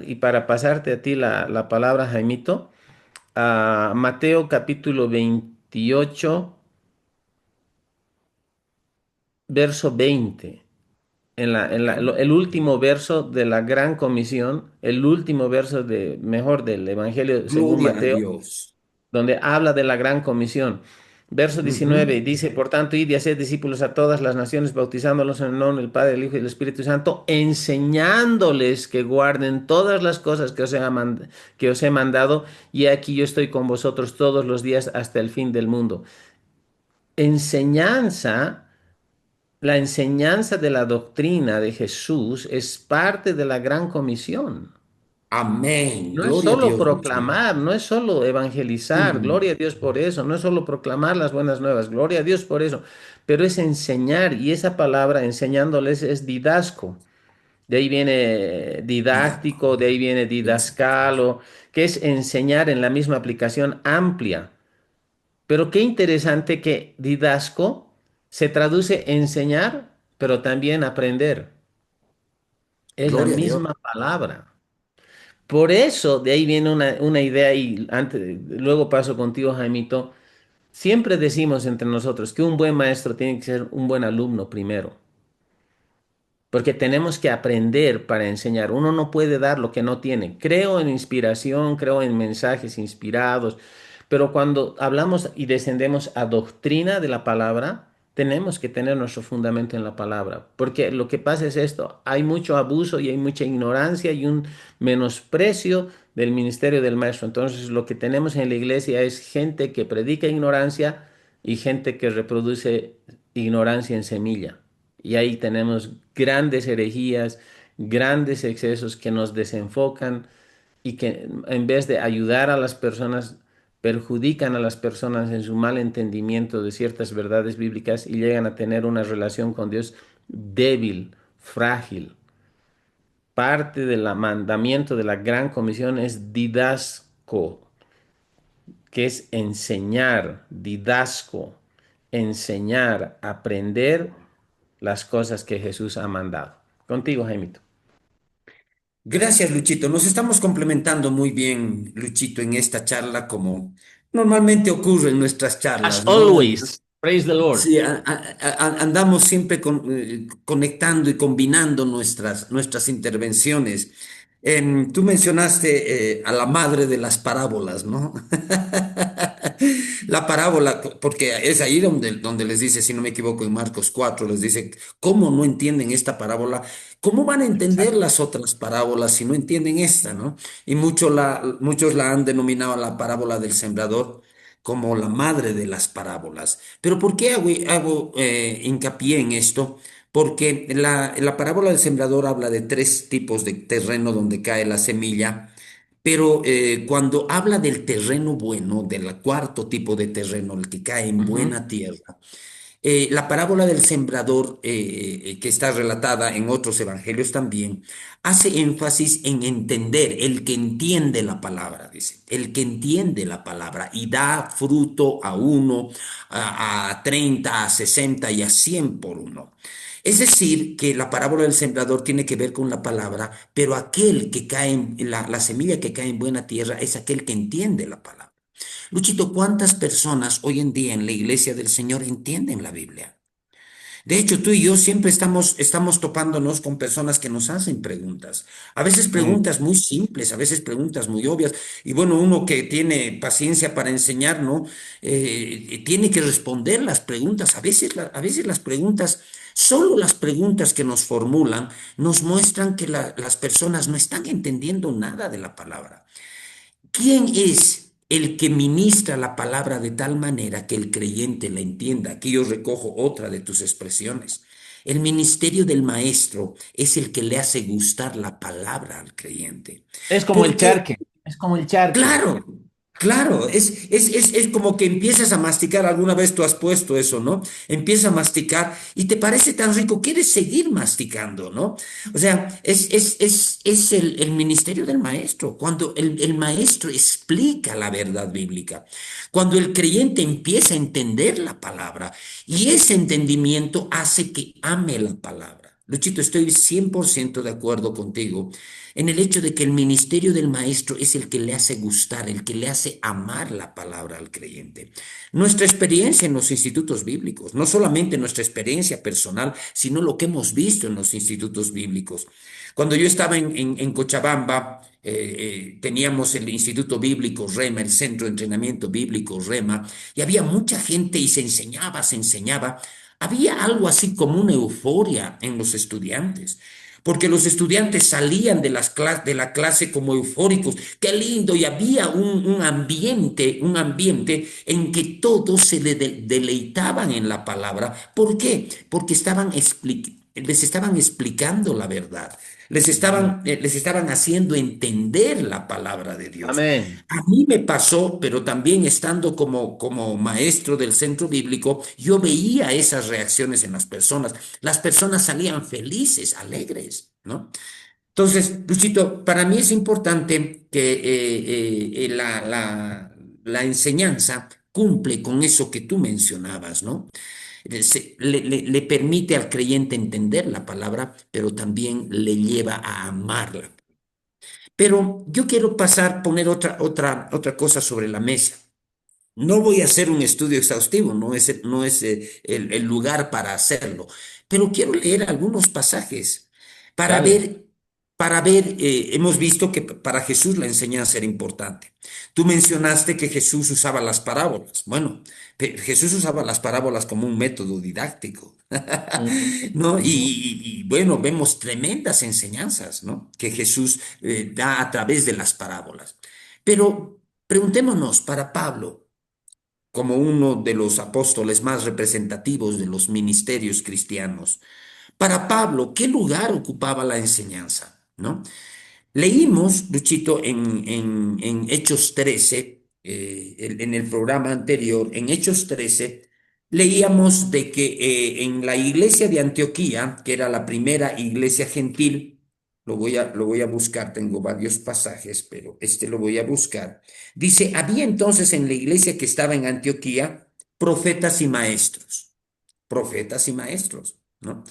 y para pasarte a ti la palabra, Jaimito, a Mateo capítulo 28 verso 20 el último verso de la Gran Comisión, el último verso del Evangelio según Gloria a Mateo, Dios. donde habla de la Gran Comisión. Verso Ujú. 19 dice, por tanto, id y haced discípulos a todas las naciones, bautizándolos en el nombre del Padre, del Hijo y del Espíritu Santo, enseñándoles que guarden todas las cosas que os he mandado, y aquí yo estoy con vosotros todos los días hasta el fin del mundo. Enseñanza La enseñanza de la doctrina de Jesús es parte de la gran comisión. Amén. No es Gloria a solo Dios, Luchito. proclamar, no es solo evangelizar, Mm, gloria a Dios por eso, no es solo proclamar las buenas nuevas, gloria a Dios por eso, pero es enseñar y esa palabra enseñándoles es didasco. De ahí viene didáctico. didáctico, de ahí viene Exacto. didascalo, que es enseñar en la misma aplicación amplia. Pero qué interesante que didasco se traduce enseñar, pero también aprender. Es la Gloria a Dios. misma palabra. Por eso, de ahí viene una idea y luego paso contigo, Jaimito. Siempre decimos entre nosotros que un buen maestro tiene que ser un buen alumno primero. Porque tenemos que aprender para enseñar. Uno no puede dar lo que no tiene. Creo en inspiración, creo en mensajes inspirados, pero cuando hablamos y descendemos a doctrina de la palabra, tenemos que tener nuestro fundamento en la palabra. Porque lo que pasa es esto, hay mucho abuso y hay mucha ignorancia y un menosprecio del ministerio del maestro. Entonces, lo que tenemos en la iglesia es gente que predica ignorancia y gente que reproduce ignorancia en semilla. Y ahí tenemos grandes herejías, grandes excesos que nos desenfocan y que en vez de ayudar a las personas, perjudican a las personas en su mal entendimiento de ciertas verdades bíblicas y llegan a tener una relación con Dios débil, frágil. Parte del mandamiento de la gran comisión es didasco, que es enseñar, didasco, enseñar, aprender las cosas que Jesús ha mandado. Contigo, Jaimito. Gracias, Luchito. Nos estamos complementando muy bien, Luchito, en esta charla, como normalmente ocurre en nuestras As charlas, ¿no? always, praise the Lord. Sí, andamos siempre conectando y combinando nuestras intervenciones. Tú mencionaste a la madre de las parábolas, ¿no? La parábola, porque es ahí donde les dice, si no me equivoco, en Marcos 4 les dice, ¿cómo no entienden esta parábola? ¿Cómo van a entender Exacto. las otras parábolas si no entienden esta, ¿no? Y muchos la han denominado la parábola del sembrador como la madre de las parábolas. Pero ¿por qué hago hincapié en esto? Porque la parábola del sembrador habla de tres tipos de terreno donde cae la semilla, pero cuando habla del terreno bueno, del cuarto tipo de terreno, el que cae en Ujú. buena tierra, la parábola del sembrador, que está relatada en otros evangelios también, hace énfasis en entender, el que entiende la palabra, dice, el que entiende la palabra y da fruto a uno, a 30, a 60 y a 100 por uno. Es decir, que la parábola del sembrador tiene que ver con la palabra, pero aquel que cae la semilla que cae en buena tierra es aquel que entiende la palabra. Luchito, ¿cuántas personas hoy en día en la iglesia del Señor entienden la Biblia? De hecho, tú y yo siempre estamos topándonos con personas que nos hacen preguntas. A veces Mm. preguntas muy simples, a veces preguntas muy obvias. Y bueno, uno que tiene paciencia para enseñar, ¿no? Tiene que responder las preguntas. A veces las preguntas, solo las preguntas que nos formulan, nos muestran que las personas no están entendiendo nada de la palabra. ¿Quién es el que ministra la palabra de tal manera que el creyente la entienda? Aquí yo recojo otra de tus expresiones. El ministerio del maestro es el que le hace gustar la palabra al creyente. Es como el ¿Por qué? charque, es como el charque. Claro, claro, es como que empiezas a masticar, alguna vez tú has puesto eso, ¿no? Empiezas a masticar y te parece tan rico, quieres seguir masticando, ¿no? O sea, es el ministerio del maestro, cuando el maestro explica la verdad bíblica, cuando el creyente empieza a entender la palabra y ese entendimiento hace que ame la palabra. Luchito, estoy 100% de acuerdo contigo en el hecho de que el ministerio del maestro es el que le hace gustar, el que le hace amar la palabra al creyente. Nuestra experiencia en los institutos bíblicos, no solamente nuestra experiencia personal, sino lo que hemos visto en los institutos bíblicos. Cuando yo estaba en Cochabamba, teníamos el Instituto Bíblico Rema, el Centro de Entrenamiento Bíblico Rema, y había mucha gente y se enseñaba. Había algo así como una euforia en los estudiantes porque los estudiantes salían de la clase como eufóricos, qué lindo, y había un ambiente en que todos se deleitaban en la palabra. ¿Por qué? Porque estaban les estaban explicando la verdad, Ujú. les estaban haciendo entender la palabra de Dios. Amén. A mí me pasó, pero también estando como maestro del centro bíblico, yo veía esas reacciones en las personas. Las personas salían felices, alegres, ¿no? Entonces, Luchito, para mí es importante que la enseñanza cumple con eso que tú mencionabas, ¿no? Le permite al creyente entender la palabra, pero también le lleva a amarla. Pero yo quiero poner otra cosa sobre la mesa. No voy a hacer un estudio exhaustivo, no es el lugar para hacerlo, pero quiero leer algunos pasajes para Dale. ver, hemos visto que para Jesús la enseñanza era importante. Tú mencionaste que Jesús usaba las parábolas. Bueno, Jesús usaba las parábolas como un método didáctico, Ujú, ¿no? ujú, Y bueno, vemos tremendas enseñanzas, ¿no? Que Jesús da a través de las parábolas. Pero preguntémonos, para Pablo, como uno de los apóstoles más representativos de los ministerios cristianos. Para Pablo, ¿qué lugar ocupaba la enseñanza? ¿No? Leímos, Luchito, en Hechos 13, en el programa anterior, en Hechos 13, leíamos de que en la iglesia de Antioquía, que era la primera iglesia gentil, lo voy a buscar, tengo varios pasajes, pero este lo voy a buscar. Dice, había entonces en la iglesia que estaba en Antioquía profetas y maestros, ¿no?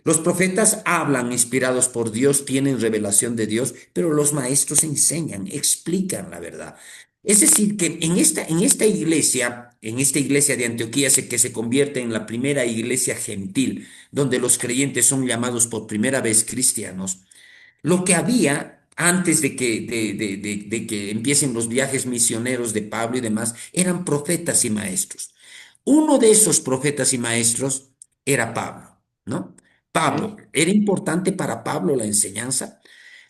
Los profetas hablan inspirados por Dios, tienen revelación de Dios, pero los maestros enseñan, explican la verdad. Es decir, que en esta iglesia de Antioquía, que se convierte en la primera iglesia gentil, donde los creyentes son llamados por primera vez cristianos, lo que había antes de que empiecen los viajes misioneros de Pablo y demás, eran profetas y maestros. Uno de esos profetas y maestros era Pablo, ¿no? Pablo, ujú, ¿era importante para Pablo la enseñanza?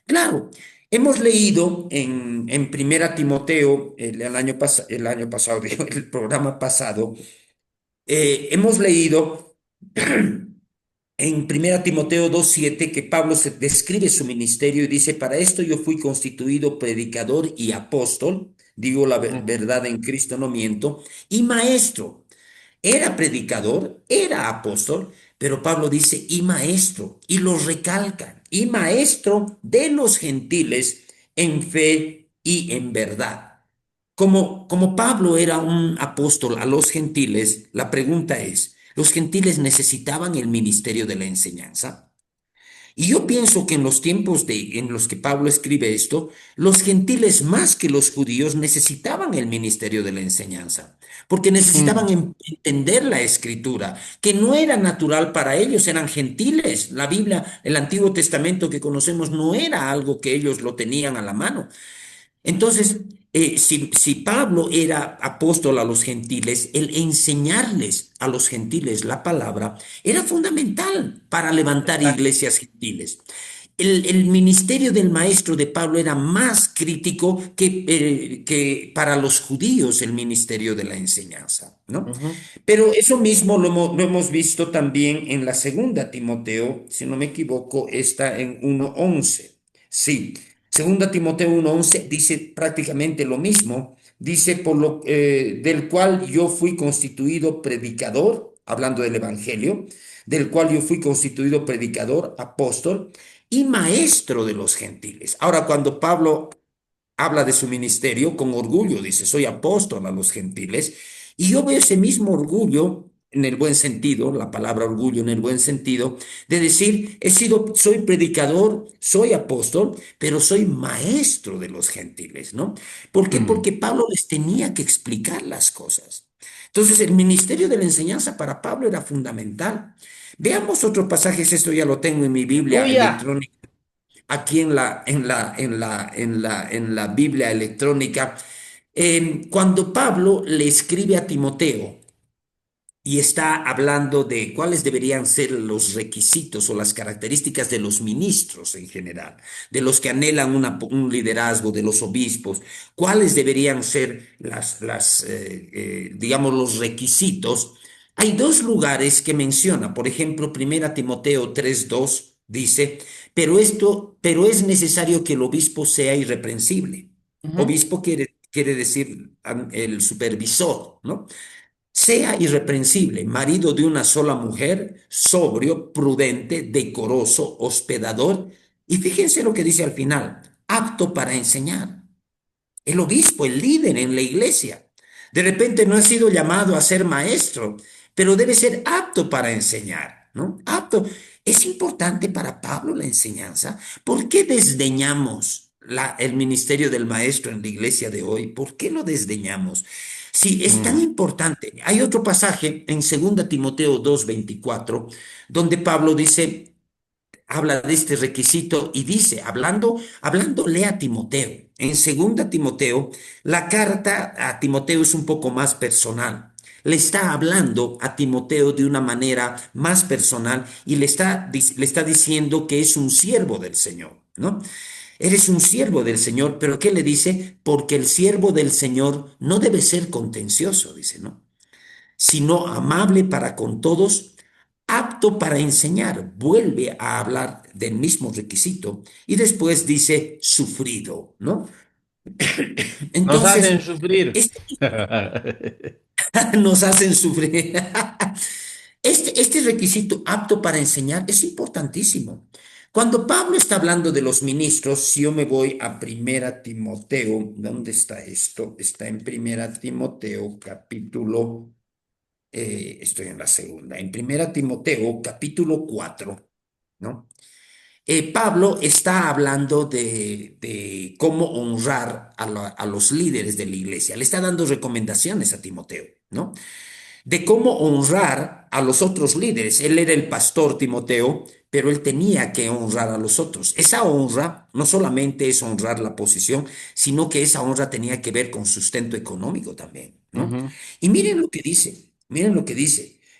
Claro, hemos leído en Primera Timoteo, el año pasado, digo, el programa pasado, hemos leído en Primera Timoteo 2:7 que Pablo se describe su ministerio y dice, para esto yo fui constituido predicador y apóstol, digo la ujú. verdad en Cristo, no miento, y maestro. Era predicador, era apóstol, pero Pablo dice, y maestro, y lo recalca, y maestro de los gentiles en fe y en verdad. Como Pablo era un apóstol a los gentiles, la pregunta es, ¿los gentiles necesitaban el ministerio de la enseñanza? Y yo pienso que en los tiempos en los que Pablo escribe esto, los gentiles más que los judíos necesitaban el ministerio de la enseñanza, porque necesitaban Mm. entender la escritura, que no era natural para ellos, eran gentiles. La Biblia, el Antiguo Testamento que conocemos, no era algo que ellos lo tenían a la mano. Entonces, si Pablo era apóstol a los gentiles, el enseñarles a los gentiles la palabra era fundamental para levantar Exacto. iglesias gentiles. El ministerio del maestro de Pablo era más crítico que para los judíos el ministerio de la enseñanza, ¿no? Ujú, Pero eso mismo lo hemos visto también en la segunda Timoteo, si no me equivoco, está en 1:11. Sí, segunda Timoteo 1:11 dice prácticamente lo mismo. Dice, del cual yo fui constituido predicador, hablando del Evangelio, del cual yo fui constituido predicador, apóstol y maestro de los gentiles. Ahora, cuando Pablo habla de su ministerio con orgullo, dice, soy apóstol a los gentiles, y yo veo ese mismo orgullo en el buen sentido, la palabra orgullo en el buen sentido, de decir, soy predicador, soy apóstol, pero soy maestro de los gentiles, ¿no? ¿Por qué? mm. Porque Pablo les tenía que explicar las cosas. Entonces, el ministerio de la enseñanza para Pablo era fundamental. Veamos otro pasaje, esto ya lo tengo en mi Biblia Aleluya. electrónica aquí en la Biblia electrónica, cuando Pablo le escribe a Timoteo y está hablando de cuáles deberían ser los requisitos o las características de los ministros en general, de los que anhelan un liderazgo, de los obispos, cuáles deberían ser digamos, los requisitos. Hay dos lugares que menciona, por ejemplo, Primera Timoteo 3:2 dice, pero es necesario que el obispo sea irreprensible. Ujú. Obispo quiere decir el supervisor, ¿no? Sea irreprensible, marido de una sola mujer, sobrio, prudente, decoroso, hospedador. Y fíjense lo que dice al final, apto para enseñar. El obispo, el líder en la iglesia. De repente no ha sido llamado a ser maestro, pero debe ser apto para enseñar, ¿no? Apto. Es importante para Pablo la enseñanza. ¿Por qué desdeñamos el ministerio del maestro en la iglesia de hoy? ¿Por qué lo desdeñamos? Si es tan Mm. importante. Hay otro pasaje en 2 Timoteo 2:24 donde Pablo dice, habla de este requisito y dice, hablándole a Timoteo, en segunda Timoteo, la carta a Timoteo es un poco más personal. Le está hablando a Timoteo de una manera más personal y le está diciendo que es un siervo del Señor, ¿no? Eres un siervo del Señor, pero ¿qué le dice? Porque el siervo del Señor no debe ser contencioso, dice, ¿no? Sino amable para con todos, apto para enseñar. Vuelve a hablar del mismo requisito y después dice sufrido, ¿no? Nos hacen Entonces, sufrir. este, nos hacen sufrir. Este requisito apto para enseñar es importantísimo. Cuando Pablo está hablando de los ministros, si yo me voy a Primera Timoteo, ¿dónde está esto? Está en Primera Timoteo, capítulo estoy en la segunda, en Primera Timoteo, capítulo 4, ¿no? Pablo está hablando de cómo honrar a los líderes de la iglesia. Le está dando recomendaciones a Timoteo, ¿no? De cómo honrar a los otros líderes. Él era el pastor Timoteo, pero él tenía que honrar a los otros. Esa honra no solamente es honrar la posición, sino que esa honra tenía que ver con sustento económico también, ¿no? Ujú. Y miren lo que dice.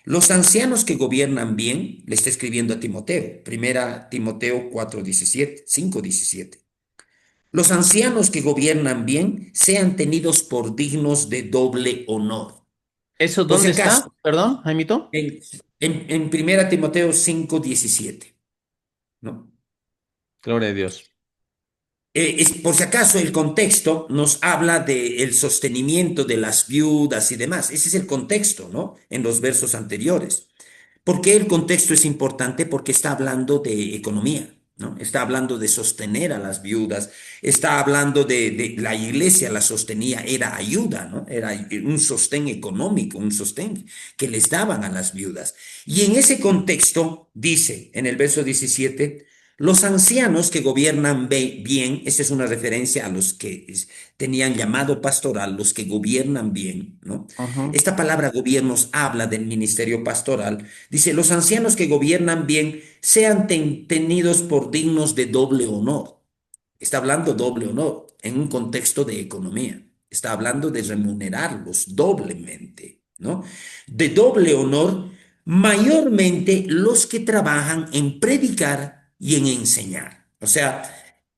Los ancianos que gobiernan bien, le está escribiendo a Timoteo, primera Timoteo 4:17, 5:17. Los ancianos que gobiernan bien sean tenidos por dignos de doble honor. ¿Eso Por si dónde está? acaso, Perdón, Jaimito. en Primera Timoteo 5:17, ¿no? Gloria a Dios. Por si acaso el contexto nos habla del sostenimiento de las viudas y demás. Ese es el contexto, ¿no? En los versos anteriores. ¿Por qué el contexto es importante? Porque está hablando de economía, ¿no? Está hablando de sostener a las viudas, está hablando de la iglesia la sostenía, era ayuda, ¿no? Era un sostén económico, un sostén que les daban a las viudas. Y en ese contexto dice en el verso 17, los ancianos que gobiernan bien, esa es una referencia a los que tenían llamado pastoral, los que gobiernan bien, ¿no? Ujú. Esta palabra gobiernos habla del ministerio pastoral. Dice, los ancianos que gobiernan bien sean tenidos por dignos de doble honor. Está hablando doble honor en un contexto de economía. Está hablando de remunerarlos doblemente, ¿no? De doble honor, mayormente los que trabajan en predicar y en enseñar. O sea,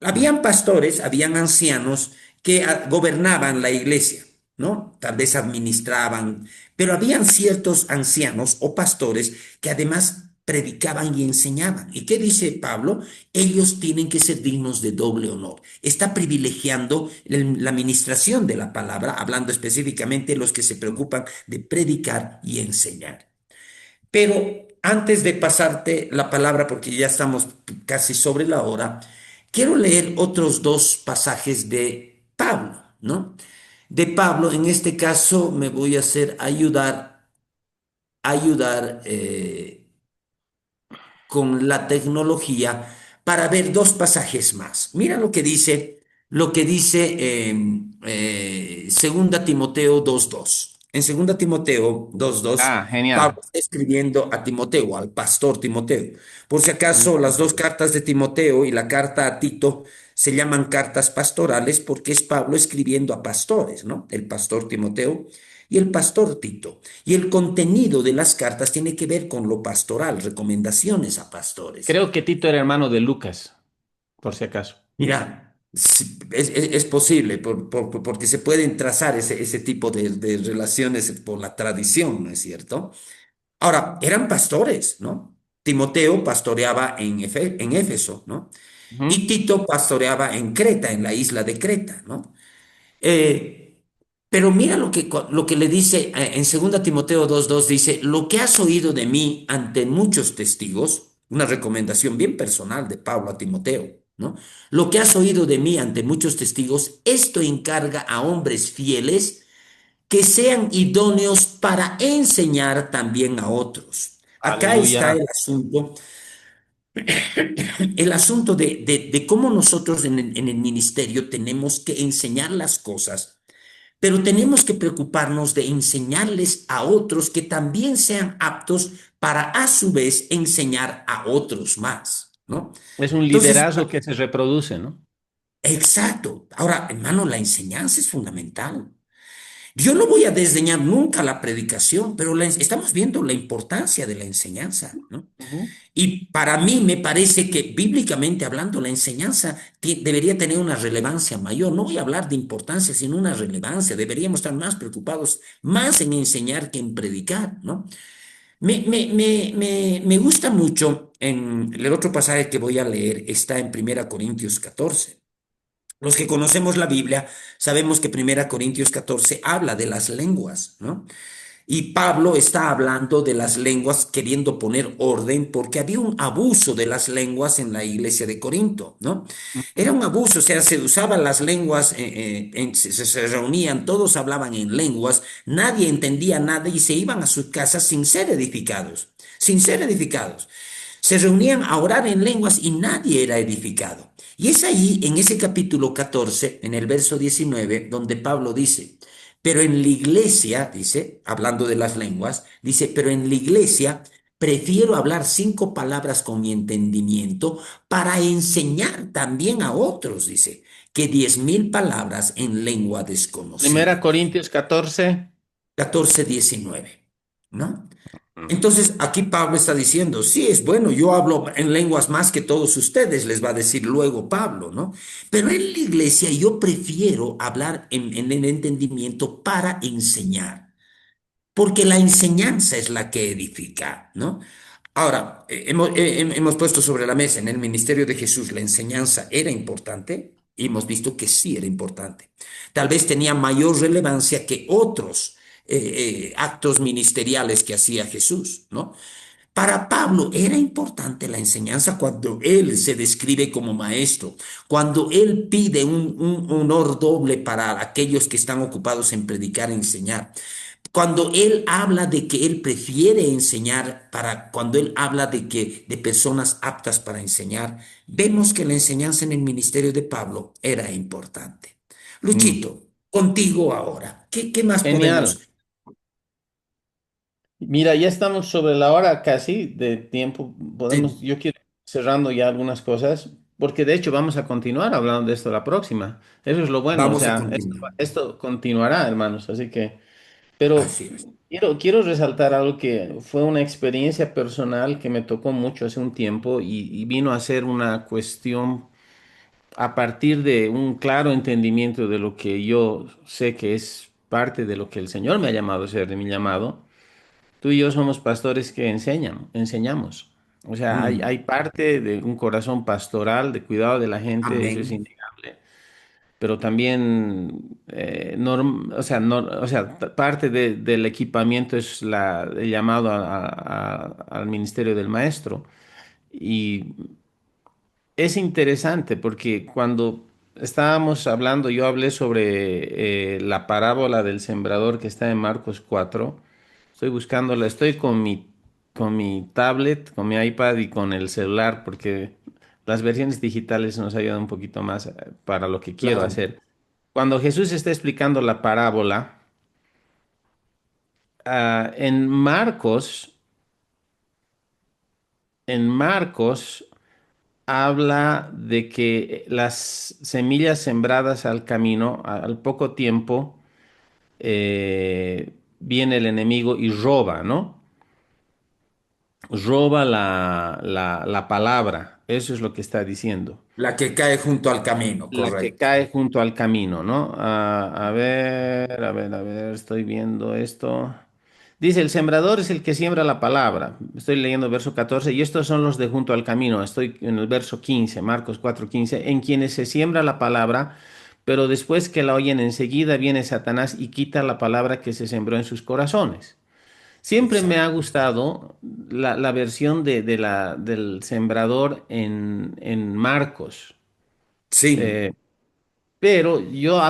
Mm. habían pastores, habían ancianos que gobernaban la iglesia, ¿no? Tal vez administraban, pero habían ciertos ancianos o pastores que además predicaban y enseñaban. ¿Y qué dice Pablo? Ellos tienen que ser dignos de doble honor. Está privilegiando la administración de la palabra, hablando específicamente de los que se preocupan de predicar y enseñar. Pero antes de pasarte la palabra, porque ya estamos casi sobre la hora, quiero leer otros dos pasajes de Pablo, ¿no? De Pablo, en este caso me voy a hacer ayudar con la tecnología para ver dos pasajes más. Mira lo que dice Segunda Timoteo 2:2. En Segunda Timoteo 2:2, Ah, genial. Pablo está escribiendo a Timoteo, al pastor Timoteo. Por si acaso, Mm. las dos cartas de Timoteo y la carta a Tito se llaman cartas pastorales porque es Pablo escribiendo a pastores, ¿no? El pastor Timoteo y el pastor Tito. Y el contenido de las cartas tiene que ver con lo pastoral, recomendaciones a pastores. Creo que Tito era hermano de Lucas, por si acaso. Mira, es posible porque se pueden trazar ese tipo de relaciones por la tradición, ¿no es cierto? Ahora, eran pastores, ¿no? Timoteo pastoreaba en Éfeso, ¿no? Y Ujú. Tito pastoreaba en Creta, en la isla de Creta, ¿no? Eh, pero mira lo que le dice en 2 Timoteo 2:2 dice, lo que has oído de mí ante muchos testigos, una recomendación bien personal de Pablo a Timoteo, ¿no? Lo que has oído de mí ante muchos testigos, esto encarga a hombres fieles que sean idóneos para enseñar también a otros. Acá está Aleluya. el asunto de cómo nosotros en el ministerio tenemos que enseñar las cosas, pero tenemos que preocuparnos de enseñarles a otros que también sean aptos para a su vez enseñar a otros más, ¿no? Es un Entonces, liderazgo que se reproduce, ¿no? exacto. Ahora, hermano, la enseñanza es fundamental. Yo no voy a desdeñar nunca la predicación, pero estamos viendo la importancia de la enseñanza, ¿no? Ujú. Y para mí me parece que bíblicamente hablando, la enseñanza debería tener una relevancia mayor. No voy a hablar de importancia, sino una relevancia. Deberíamos estar más preocupados, más en enseñar que en predicar, ¿no? Me gusta mucho en el otro pasaje que voy a leer, está en 1 Corintios 14. Los que conocemos la Biblia sabemos que 1 Corintios 14 habla de las lenguas, ¿no? Y Pablo está hablando de las lenguas queriendo poner orden porque había un abuso de las lenguas en la iglesia de Corinto, ¿no? Era Ujú. un abuso, o sea, se usaban las lenguas, se reunían, todos hablaban en lenguas, nadie entendía nada y se iban a sus casas sin ser edificados, sin ser edificados. Se reunían a orar en lenguas y nadie era edificado. Y es ahí, en ese capítulo 14, en el verso 19, donde Pablo dice, pero en la iglesia, dice, hablando de las lenguas, dice, pero en la iglesia prefiero hablar 5 palabras con mi entendimiento para enseñar también a otros, dice, que 10.000 palabras en lengua Primera desconocida. Corintios 14. 14:19, ¿no? Ujú. Entonces, aquí Pablo está diciendo, sí, es bueno, yo hablo en lenguas más que todos ustedes, les va a decir luego Pablo, ¿no? Pero en la iglesia yo prefiero hablar en el entendimiento para enseñar, porque la enseñanza es la que edifica, ¿no? Ahora, hemos puesto sobre la mesa en el ministerio de Jesús la enseñanza era importante y hemos visto que sí era importante. Tal vez tenía mayor relevancia que otros actos ministeriales que hacía Jesús, ¿no? Para Pablo era importante la enseñanza cuando él se describe como maestro, cuando él pide un honor doble para aquellos que están ocupados en predicar e enseñar. Cuando él habla de que él prefiere enseñar, cuando él habla de personas aptas para enseñar, vemos que la enseñanza en el ministerio de Pablo era importante. Mm. Luchito, contigo ahora, ¿qué más Genial. podemos? Mira, ya estamos sobre la hora casi de tiempo. Podemos, Sí, yo quiero ir cerrando ya algunas cosas, porque de hecho vamos a continuar hablando de esto la próxima. Eso es lo bueno, o vamos a sea, continuar. esto continuará, hermanos. Así que, pero Así es. quiero resaltar algo que fue una experiencia personal que me tocó mucho hace un tiempo y vino a ser una cuestión a partir de un claro entendimiento de lo que yo sé que es parte de lo que el Señor me ha llamado a ser, de mi llamado. Tú y yo somos pastores que enseñamos. O sea, Mm, hay parte de un corazón pastoral, de cuidado de la gente, eso es amén. innegable. Pero también, o sea, parte del equipamiento es el llamado al ministerio del maestro. Y es interesante porque cuando estábamos hablando, yo hablé sobre la parábola del sembrador que está en Marcos 4. Estoy buscándola, estoy con mi tablet, con mi iPad y con el celular porque las versiones digitales nos ayudan un poquito más para lo que quiero Claro. hacer. Cuando Jesús está explicando la parábola, en Marcos habla de que las semillas sembradas al camino, al poco tiempo, viene el enemigo y roba, ¿no? Roba la palabra. Eso es lo que está diciendo. La que cae junto al camino, La que correcto. cae junto al camino, ¿no? A ver, estoy viendo esto. Dice, el sembrador es el que siembra la palabra. Estoy leyendo el verso 14 y estos son los de junto al camino. Estoy en el verso 15, Marcos 4:15, en quienes se siembra la palabra, pero después que la oyen enseguida viene Satanás y quita la palabra que se sembró en sus corazones. Siempre me ha Exacto. gustado la versión del sembrador en Marcos. Sí, Eh, pero yo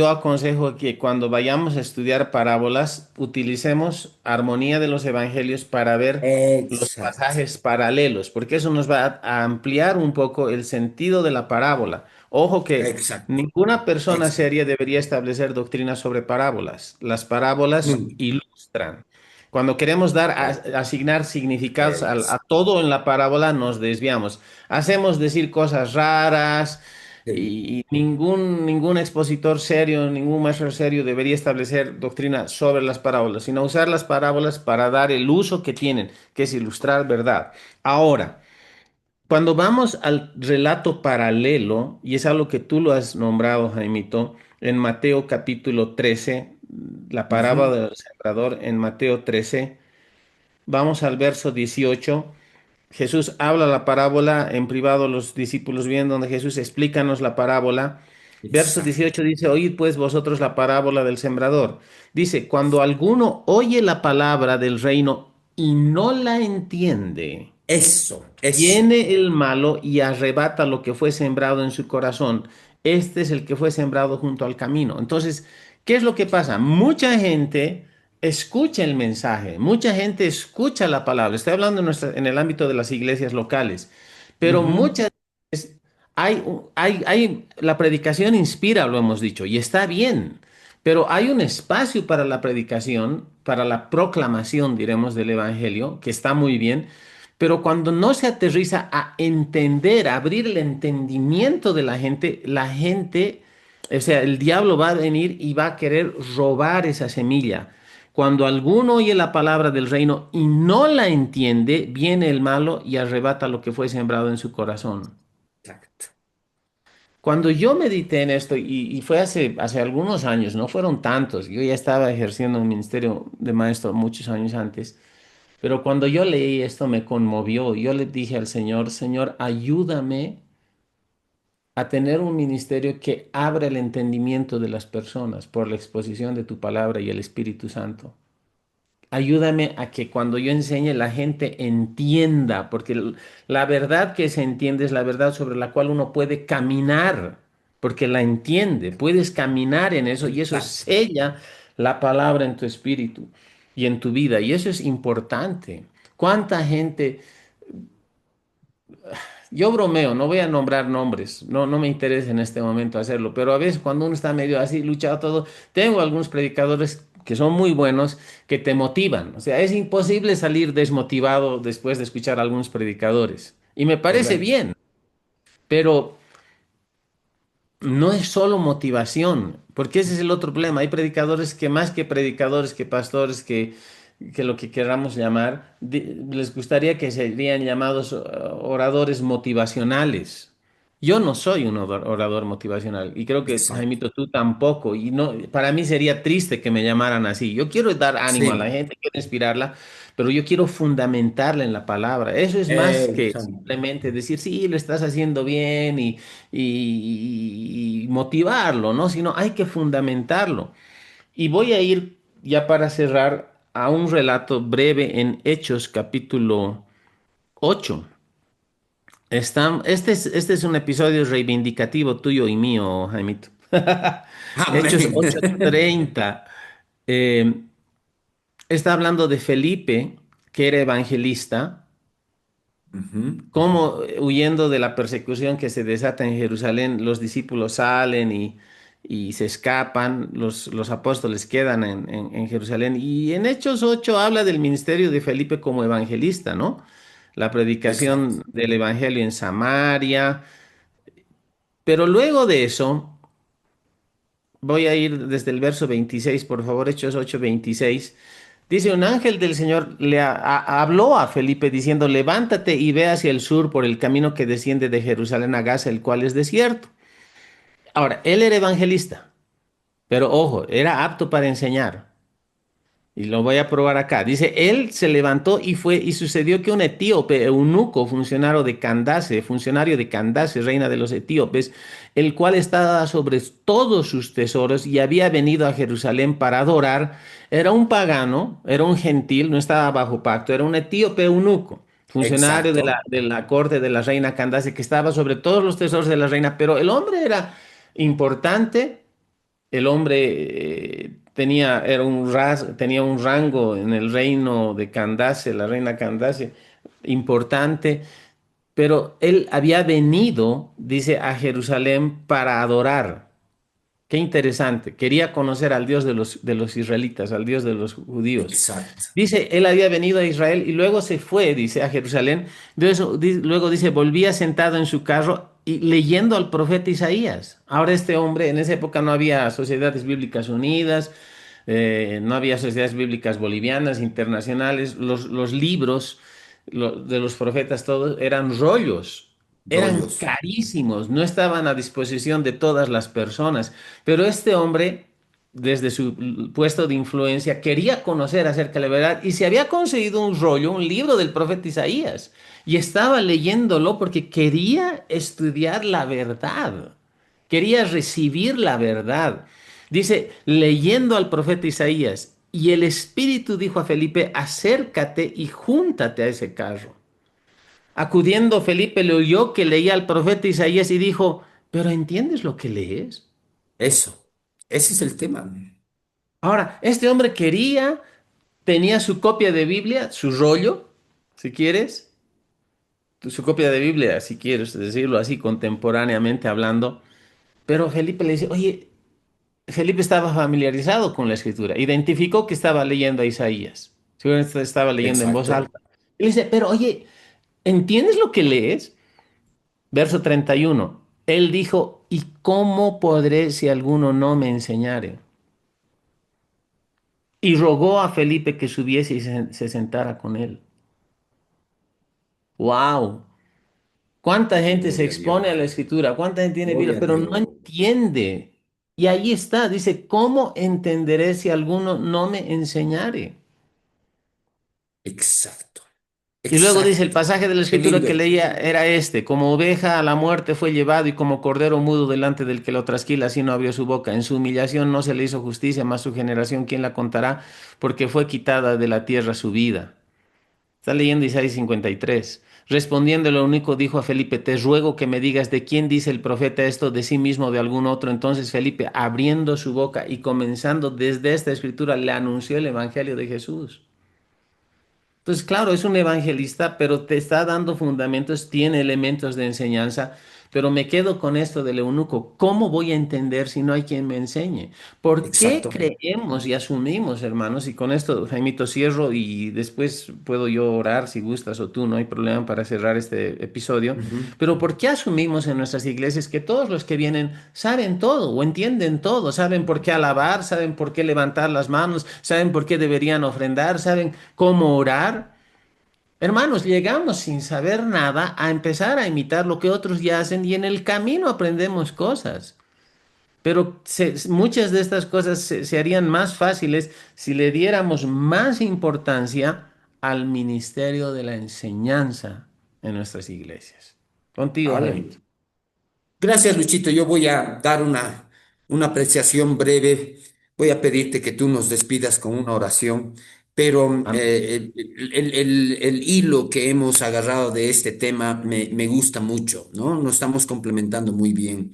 aconsejo que cuando vayamos a estudiar parábolas, utilicemos armonía de los evangelios para ver los exacto, pasajes paralelos, porque eso nos va a ampliar un poco el sentido de la parábola. Ojo que exacto, ninguna persona exacto. seria debería establecer doctrinas sobre parábolas. Las parábolas Nunca. ilustran. Cuando queremos asignar significados a Ex- todo en la parábola, nos desviamos. Hacemos decir cosas raras sí, y ningún expositor serio, ningún maestro serio debería establecer doctrina sobre las parábolas, sino usar las parábolas para dar el uso que tienen, que es ilustrar verdad. Ahora, cuando vamos al relato paralelo, y es algo que tú lo has nombrado, Jaimito, en Mateo capítulo 13, la parábola ujú, del sembrador en Mateo 13, vamos al verso 18. Jesús habla la parábola en privado, los discípulos vienen donde Jesús explícanos la parábola. Verso exacto. 18 dice, oíd pues vosotros la parábola del sembrador. Dice, cuando alguno oye la palabra del reino y no la entiende, Eso, viene el malo y arrebata lo que fue sembrado en su corazón. Este es el que fue sembrado junto al camino. Entonces, ¿qué es lo que pasa? Mucha gente escucha el mensaje, mucha gente escucha la palabra. Estoy hablando en el ámbito de las iglesias locales, pero ujú, muchas veces la predicación inspira, lo hemos dicho, y está bien. Pero hay un espacio para la predicación, para la proclamación, diremos, del evangelio, que está muy bien, pero cuando no se aterriza a entender, a abrir el entendimiento de la gente, o sea, el diablo va a venir y va a querer robar esa semilla. Cuando alguno oye la palabra del reino y no la entiende, viene el malo y arrebata lo que fue sembrado en su corazón. exacto. Cuando yo medité en esto, y fue hace algunos años, no fueron tantos, yo ya estaba ejerciendo un ministerio de maestro muchos años antes, pero cuando yo leí esto me conmovió. Yo le dije al Señor, Señor, ayúdame a tener un ministerio que abra el entendimiento de las personas por la exposición de tu palabra y el Espíritu Santo. Ayúdame a que cuando yo enseñe la gente entienda, porque la verdad que se entiende es la verdad sobre la cual uno puede caminar, porque la entiende, puedes caminar en eso y eso Exacto. sella la palabra en tu espíritu y en tu vida y eso es importante. ¿Cuánta gente? Yo bromeo, no voy a nombrar nombres, no me interesa en este momento hacerlo, pero a veces cuando uno está medio así, luchado todo, tengo algunos predicadores que son muy buenos, que te motivan. O sea, es imposible salir desmotivado después de escuchar a algunos predicadores. Y me parece Correcto. bien, pero no es solo motivación, porque ese es el otro problema. Hay predicadores que más que predicadores, que pastores, que lo que queramos llamar, les gustaría que serían llamados oradores motivacionales. Yo no soy un orador motivacional y creo que, Exacto. Jaimito, tú tampoco. Y no, para mí sería triste que me llamaran así. Yo quiero dar ánimo a la Sí, gente, quiero inspirarla, pero yo quiero fundamentarla en la palabra. Eso es más que exacto. simplemente decir, sí, lo estás haciendo bien y motivarlo, ¿no? Sino hay que fundamentarlo. Y voy a ir ya para cerrar a un relato breve en Hechos capítulo 8. Este es un episodio reivindicativo tuyo y mío, Jaimito. Hechos Amén. 8:30. Eh, está hablando de Felipe, que era evangelista, Ujú, cómo huyendo de la persecución que se desata en Jerusalén, los discípulos salen y se escapan, los apóstoles quedan en Jerusalén. Y en Hechos 8 habla del ministerio de Felipe como evangelista, ¿no? La exacto. predicación del evangelio en Samaria. Pero luego de eso, voy a ir desde el verso 26, por favor, Hechos 8:26. Dice, un ángel del Señor habló a Felipe diciendo, levántate y ve hacia el sur por el camino que desciende de Jerusalén a Gaza, el cual es desierto. Ahora, él era evangelista, pero ojo, era apto para enseñar. Y lo voy a probar acá. Dice, él se levantó y fue, y sucedió que un etíope, eunuco, funcionario de Candace, reina de los etíopes, el cual estaba sobre todos sus tesoros y había venido a Jerusalén para adorar, era un pagano, era un gentil, no estaba bajo pacto, era un etíope eunuco, funcionario de Exacto. de la corte de la reina Candace, que estaba sobre todos los tesoros de la reina, pero el hombre era importante. El hombre tenía un rango en el reino de Candace, la reina Candace, importante, pero él había venido, dice, a Jerusalén para adorar. Qué interesante. Quería conocer al Dios de los israelitas, al Dios de los judíos. Exacto. Dice, él había venido a Israel y luego se fue, dice, a Jerusalén. Luego dice, volvía sentado en su carro y leyendo al profeta Isaías. Ahora este hombre, en esa época no había sociedades bíblicas unidas, no había sociedades bíblicas bolivianas, internacionales. Los libros de los profetas todos eran rollos. Eran Rollos. carísimos, no estaban a disposición de todas las personas, pero este hombre desde su puesto de influencia, quería conocer acerca de la verdad y se había conseguido un rollo, un libro del profeta Isaías, y estaba leyéndolo porque quería estudiar la verdad, quería recibir la verdad. Dice, leyendo al profeta Isaías, y el Espíritu dijo a Felipe, acércate y júntate a ese carro. Acudiendo Felipe le oyó que leía al profeta Isaías y dijo, ¿pero entiendes lo que lees? Eso. Ese es el tema. Ahora, este hombre tenía su copia de Biblia, su rollo, si quieres, su copia de Biblia, si quieres decirlo así, contemporáneamente hablando, pero Felipe le dice, oye, Felipe estaba familiarizado con la escritura, identificó que estaba leyendo a Isaías, seguramente estaba leyendo en voz Exacto. alta. Y le dice, pero oye, ¿entiendes lo que lees? Verso 31. Él dijo, ¿y cómo podré si alguno no me enseñare? Y rogó a Felipe que subiese y se sentara con él. ¡Wow! ¿Cuánta gente se Gloria a expone a Dios. la escritura? ¿Cuánta gente tiene Biblia, Gloria a pero no Dios. entiende? Y ahí está, dice, ¿cómo entenderé si alguno no me enseñare? Exacto. Y luego dice, el Exacto. pasaje de la Qué escritura lindo. que leía era este, como oveja a la muerte fue llevado y como cordero mudo delante del que lo trasquila, así no abrió su boca. En su humillación no se le hizo justicia, mas su generación, ¿quién la contará? Porque fue quitada de la tierra su vida. Está leyendo Isaías 53. Respondiendo el único dijo a Felipe, te ruego que me digas de quién dice el profeta esto, de sí mismo o de algún otro. Entonces Felipe, abriendo su boca y comenzando desde esta escritura, le anunció el evangelio de Jesús. Entonces, claro, es un evangelista, pero te está dando fundamentos, tiene elementos de enseñanza, pero me quedo con esto del eunuco. ¿Cómo voy a entender si no hay quien me enseñe? ¿Por qué Exacto. creemos y asumimos, hermanos? Y con esto, Jaimito, cierro y después puedo yo orar si gustas o tú, no hay problema para cerrar este episodio. Ujú. Pero ¿por qué asumimos en nuestras iglesias que todos los que vienen saben todo o entienden todo? Saben por qué alabar, saben por qué levantar las manos, saben por qué deberían ofrendar, saben cómo orar. Hermanos, llegamos sin saber nada a empezar a imitar lo que otros ya hacen y en el camino aprendemos cosas. Pero muchas de estas cosas se harían más fáciles si le diéramos más importancia al ministerio de la enseñanza en nuestras iglesias. Contigo, Jaimito. Vale. Gracias, Luchito. Yo voy a dar una apreciación breve. Voy a pedirte que tú nos despidas con una oración, pero Amén. el hilo que hemos agarrado de este tema me gusta mucho, ¿no? Nos estamos complementando muy bien.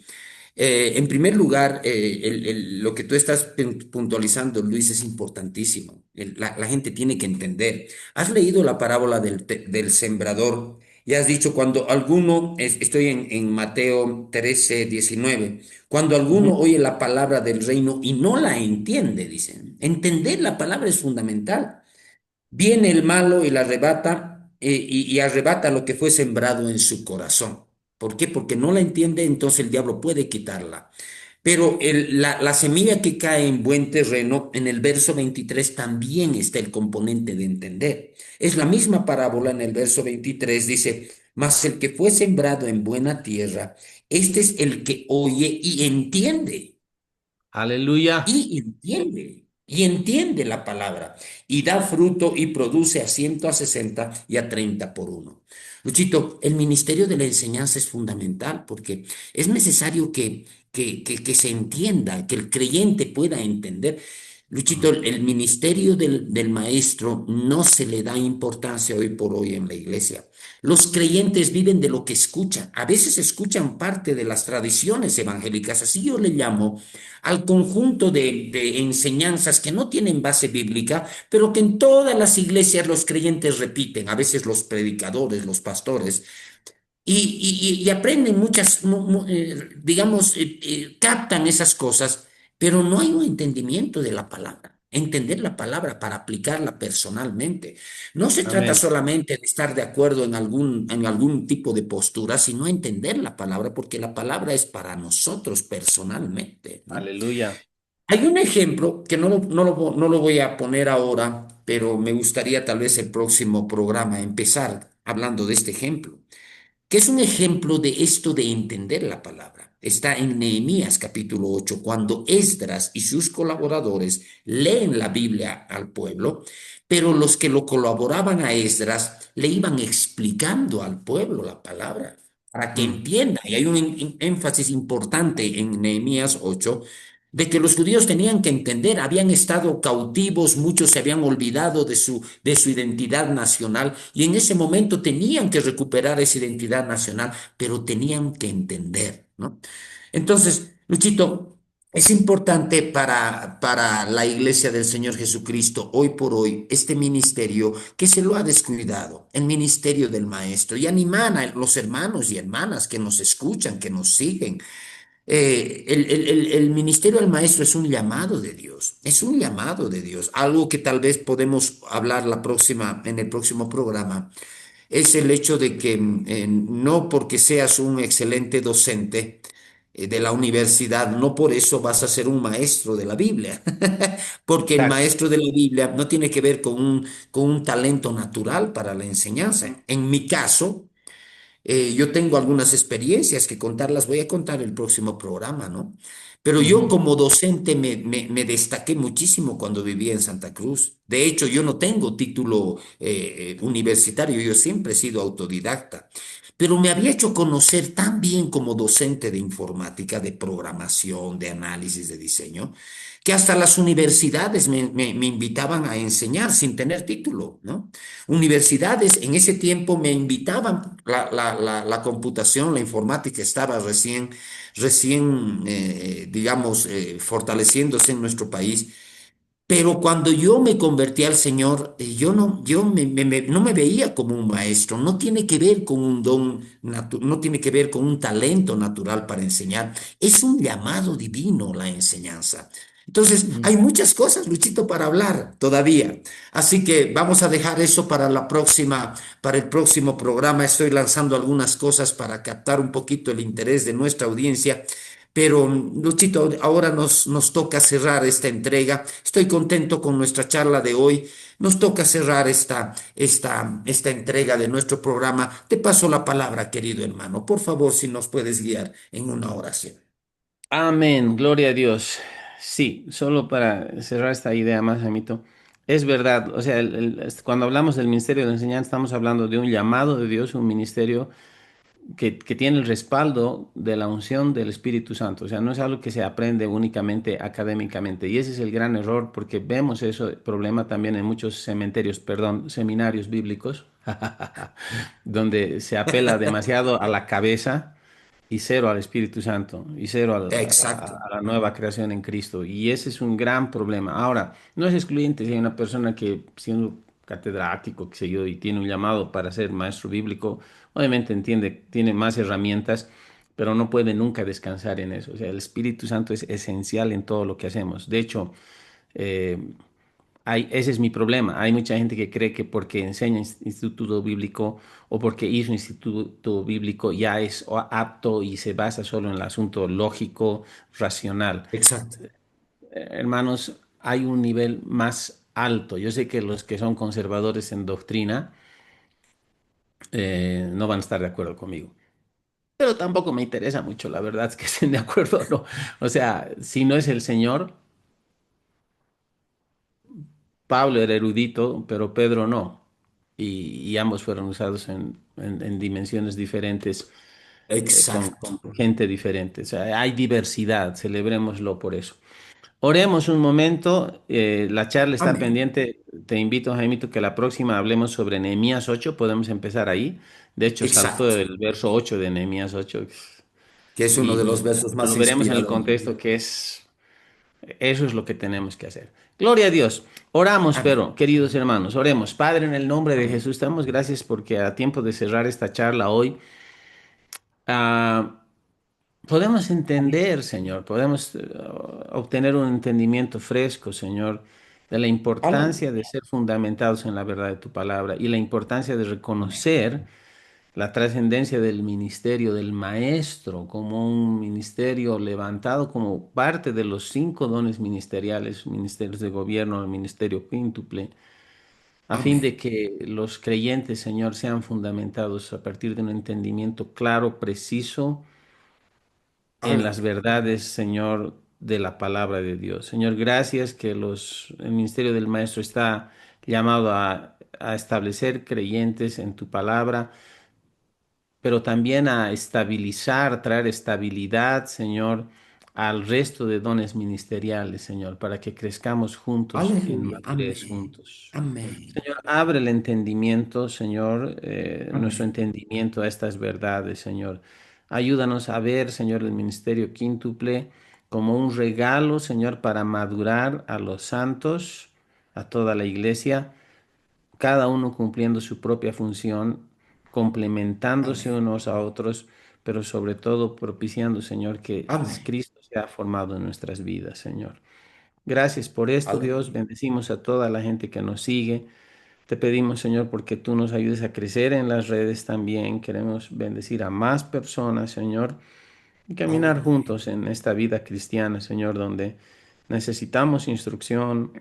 En primer lugar, lo que tú estás puntualizando, Luis, es importantísimo. La gente tiene que entender. ¿Has leído la parábola del sembrador? Y has dicho, cuando alguno, estoy en Mateo 13, 19, cuando alguno Ujú. oye la palabra del reino y no la entiende, dicen. Entender la palabra es fundamental. Viene el malo y la arrebata, y arrebata lo que fue sembrado en su corazón. ¿Por qué? Porque no la entiende, entonces el diablo puede quitarla. Pero la semilla que cae en buen terreno, en el verso 23 también está el componente de entender. Es la misma parábola en el verso 23, dice, mas el que fue sembrado en buena tierra, este es el que oye y entiende. Aleluya. Y entiende. y entiende la palabra y da fruto y produce a 100, a 60 y a 30 por uno. Luchito, el ministerio de la enseñanza es fundamental porque es necesario que se entienda, que el creyente pueda entender. Luchito, Ujú. el ministerio del maestro no se le da importancia hoy por hoy en la iglesia. Los creyentes viven de lo que escuchan. A veces escuchan parte de las tradiciones evangélicas, así yo le llamo al conjunto de enseñanzas que no tienen base bíblica, pero que en todas las iglesias los creyentes repiten, a veces los predicadores, los pastores, y aprenden muchas, digamos, captan esas cosas, pero no hay un entendimiento de la palabra. Entender la palabra para aplicarla personalmente. No se trata Amén. solamente de estar de acuerdo en algún tipo de postura, sino entender la palabra, porque la palabra es para nosotros personalmente, ¿no? Aleluya. Hay un ejemplo que no lo voy a poner ahora, pero me gustaría tal vez el próximo programa empezar hablando de este ejemplo, que es un ejemplo de esto de entender la palabra. Está en Nehemías capítulo 8 cuando Esdras y sus colaboradores leen la Biblia al pueblo, pero los que lo colaboraban a Esdras le iban explicando al pueblo la palabra para que Mm. entienda. Y hay un énfasis importante en Nehemías 8 de que los judíos tenían que entender, habían estado cautivos, muchos se habían olvidado de su identidad nacional y en ese momento tenían que recuperar esa identidad nacional, pero tenían que entender, ¿no? Entonces, Luchito, es importante para la iglesia del Señor Jesucristo hoy por hoy este ministerio que se lo ha descuidado, el ministerio del Maestro, y animar a los hermanos y hermanas que nos escuchan, que nos siguen, el ministerio del maestro es un llamado de Dios, es un llamado de Dios. Algo que tal vez podemos hablar en el próximo programa, es el hecho de que no porque seas un excelente docente de la universidad, no por eso vas a ser un maestro de la Biblia, porque el Exacto. maestro de la Biblia no tiene que ver con un talento natural para la enseñanza. En mi caso, yo tengo algunas experiencias que contar, las voy a contar el próximo programa, ¿no? Pero yo Ujú. como docente me destaqué muchísimo cuando vivía en Santa Cruz. De hecho, yo no tengo título universitario, yo siempre he sido autodidacta, pero me había hecho conocer tan bien como docente de informática, de programación, de análisis, de diseño, que hasta las universidades me invitaban a enseñar sin tener título, ¿no? Universidades en ese tiempo me invitaban, la computación, la informática estaba digamos, fortaleciéndose en nuestro país. Pero cuando yo me convertí al Señor, no me veía como un maestro. No tiene que ver con un don, no tiene que ver con un talento natural para enseñar. Es un llamado divino la enseñanza. Entonces, Mm. hay muchas cosas, Luchito, para hablar todavía. Así que vamos a dejar eso para para el próximo programa. Estoy lanzando algunas cosas para captar un poquito el interés de nuestra audiencia. Pero, Luchito, ahora nos toca cerrar esta entrega. Estoy contento con nuestra charla de hoy. Nos toca cerrar esta entrega de nuestro programa. Te paso la palabra, querido hermano. Por favor, si nos puedes guiar en una oración. Amén, gloria a Dios. Sí, solo para cerrar esta idea más, Amito. Es verdad, o sea, cuando hablamos del ministerio de la enseñanza, estamos hablando de un llamado de Dios, un ministerio que tiene el respaldo de la unción del Espíritu Santo. O sea, no es algo que se aprende únicamente académicamente. Y ese es el gran error, porque vemos eso, problema también en muchos cementerios, perdón, seminarios bíblicos, donde se apela demasiado a la cabeza y cero al Espíritu Santo, y cero Exacto. a la nueva creación en Cristo. Y ese es un gran problema. Ahora, no es excluyente si hay una persona que, siendo catedrático, qué sé yo, y tiene un llamado para ser maestro bíblico, obviamente entiende, tiene más herramientas, pero no puede nunca descansar en eso. O sea, el Espíritu Santo es esencial en todo lo que hacemos. De hecho, eh, ese es mi problema. Hay mucha gente que cree que porque enseña instituto bíblico o porque hizo instituto bíblico ya es apto y se basa solo en el asunto lógico, racional. Exacto. Hermanos, hay un nivel más alto. Yo sé que los que son conservadores en doctrina no van a estar de acuerdo conmigo. Pero tampoco me interesa mucho, la verdad es que estén de acuerdo o no. O sea, si no es el Señor, Pablo era erudito, pero Pedro no. Y ambos fueron usados en dimensiones diferentes, Exacto. con gente diferente. O sea, hay diversidad, celebrémoslo por eso. Oremos un momento, la charla está Amén. pendiente. Te invito, Jaimito, que la próxima hablemos sobre Nehemías 8. Podemos empezar ahí. De hecho, saltó Exacto. el verso 8 de Nehemías 8 Que es uno de los y versos más lo veremos en el inspiradores. contexto que es, eso es lo que tenemos que hacer. Gloria a Dios. Oramos, Amén. pero, queridos hermanos, oremos. Padre, en el nombre de Amén. Jesús, te damos gracias porque a tiempo de cerrar esta charla hoy, ah, podemos entender, Señor, podemos obtener un entendimiento fresco, Señor, de la importancia Aleluya. de ser fundamentados en la verdad de tu palabra y la importancia de Amén. reconocer la trascendencia del ministerio del maestro como un ministerio levantado como parte de los 5 dones ministeriales, ministerios de gobierno, el ministerio quíntuple, a fin de Amén. que los creyentes, Señor, sean fundamentados a partir de un entendimiento claro, preciso en las Aleluya. verdades, Señor, de la palabra de Dios. Señor, gracias que el ministerio del Maestro está llamado a establecer creyentes en tu palabra, pero también a estabilizar, traer estabilidad, Señor, al resto de dones ministeriales, Señor, para que crezcamos juntos en Aleluya. madurez Amén. juntos. Amén. Señor, abre el entendimiento, Señor, nuestro Amén. entendimiento a estas verdades, Señor. Ayúdanos a ver, Señor, el ministerio quíntuple como un regalo, Señor, para madurar a los santos, a toda la iglesia, cada uno cumpliendo su propia función, complementándose Amén. unos a otros, pero sobre todo propiciando, Señor, que Amén. Cristo sea formado en nuestras vidas, Señor. Gracias por esto, Dios. Aleluya. Bendecimos a toda la gente que nos sigue. Te pedimos, Señor, porque tú nos ayudes a crecer en las redes también. Queremos bendecir a más personas, Señor, y caminar Aleluya. juntos en esta vida cristiana, Señor, donde necesitamos instrucción,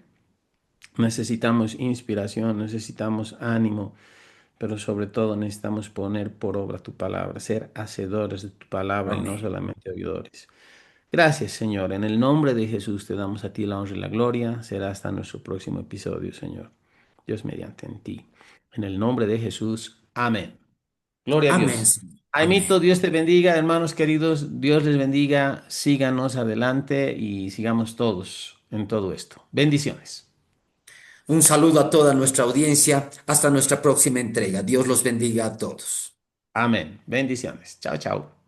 necesitamos inspiración, necesitamos ánimo, pero sobre todo necesitamos poner por obra tu palabra, ser hacedores de tu palabra y no Amén. solamente oidores. Gracias, Señor. En el nombre de Jesús te damos a ti la honra y la gloria. Será hasta nuestro próximo episodio, Señor. Dios mediante en ti. En el nombre de Jesús. Amén. Gloria a Amén, Dios. Señor. Aimito, Amén. Dios te bendiga, hermanos queridos. Dios les bendiga. Síganos adelante y sigamos todos en todo esto. Bendiciones. Un saludo a toda nuestra audiencia. Hasta nuestra próxima entrega. Dios los bendiga a todos. Amén. Bendiciones. Chao, chao.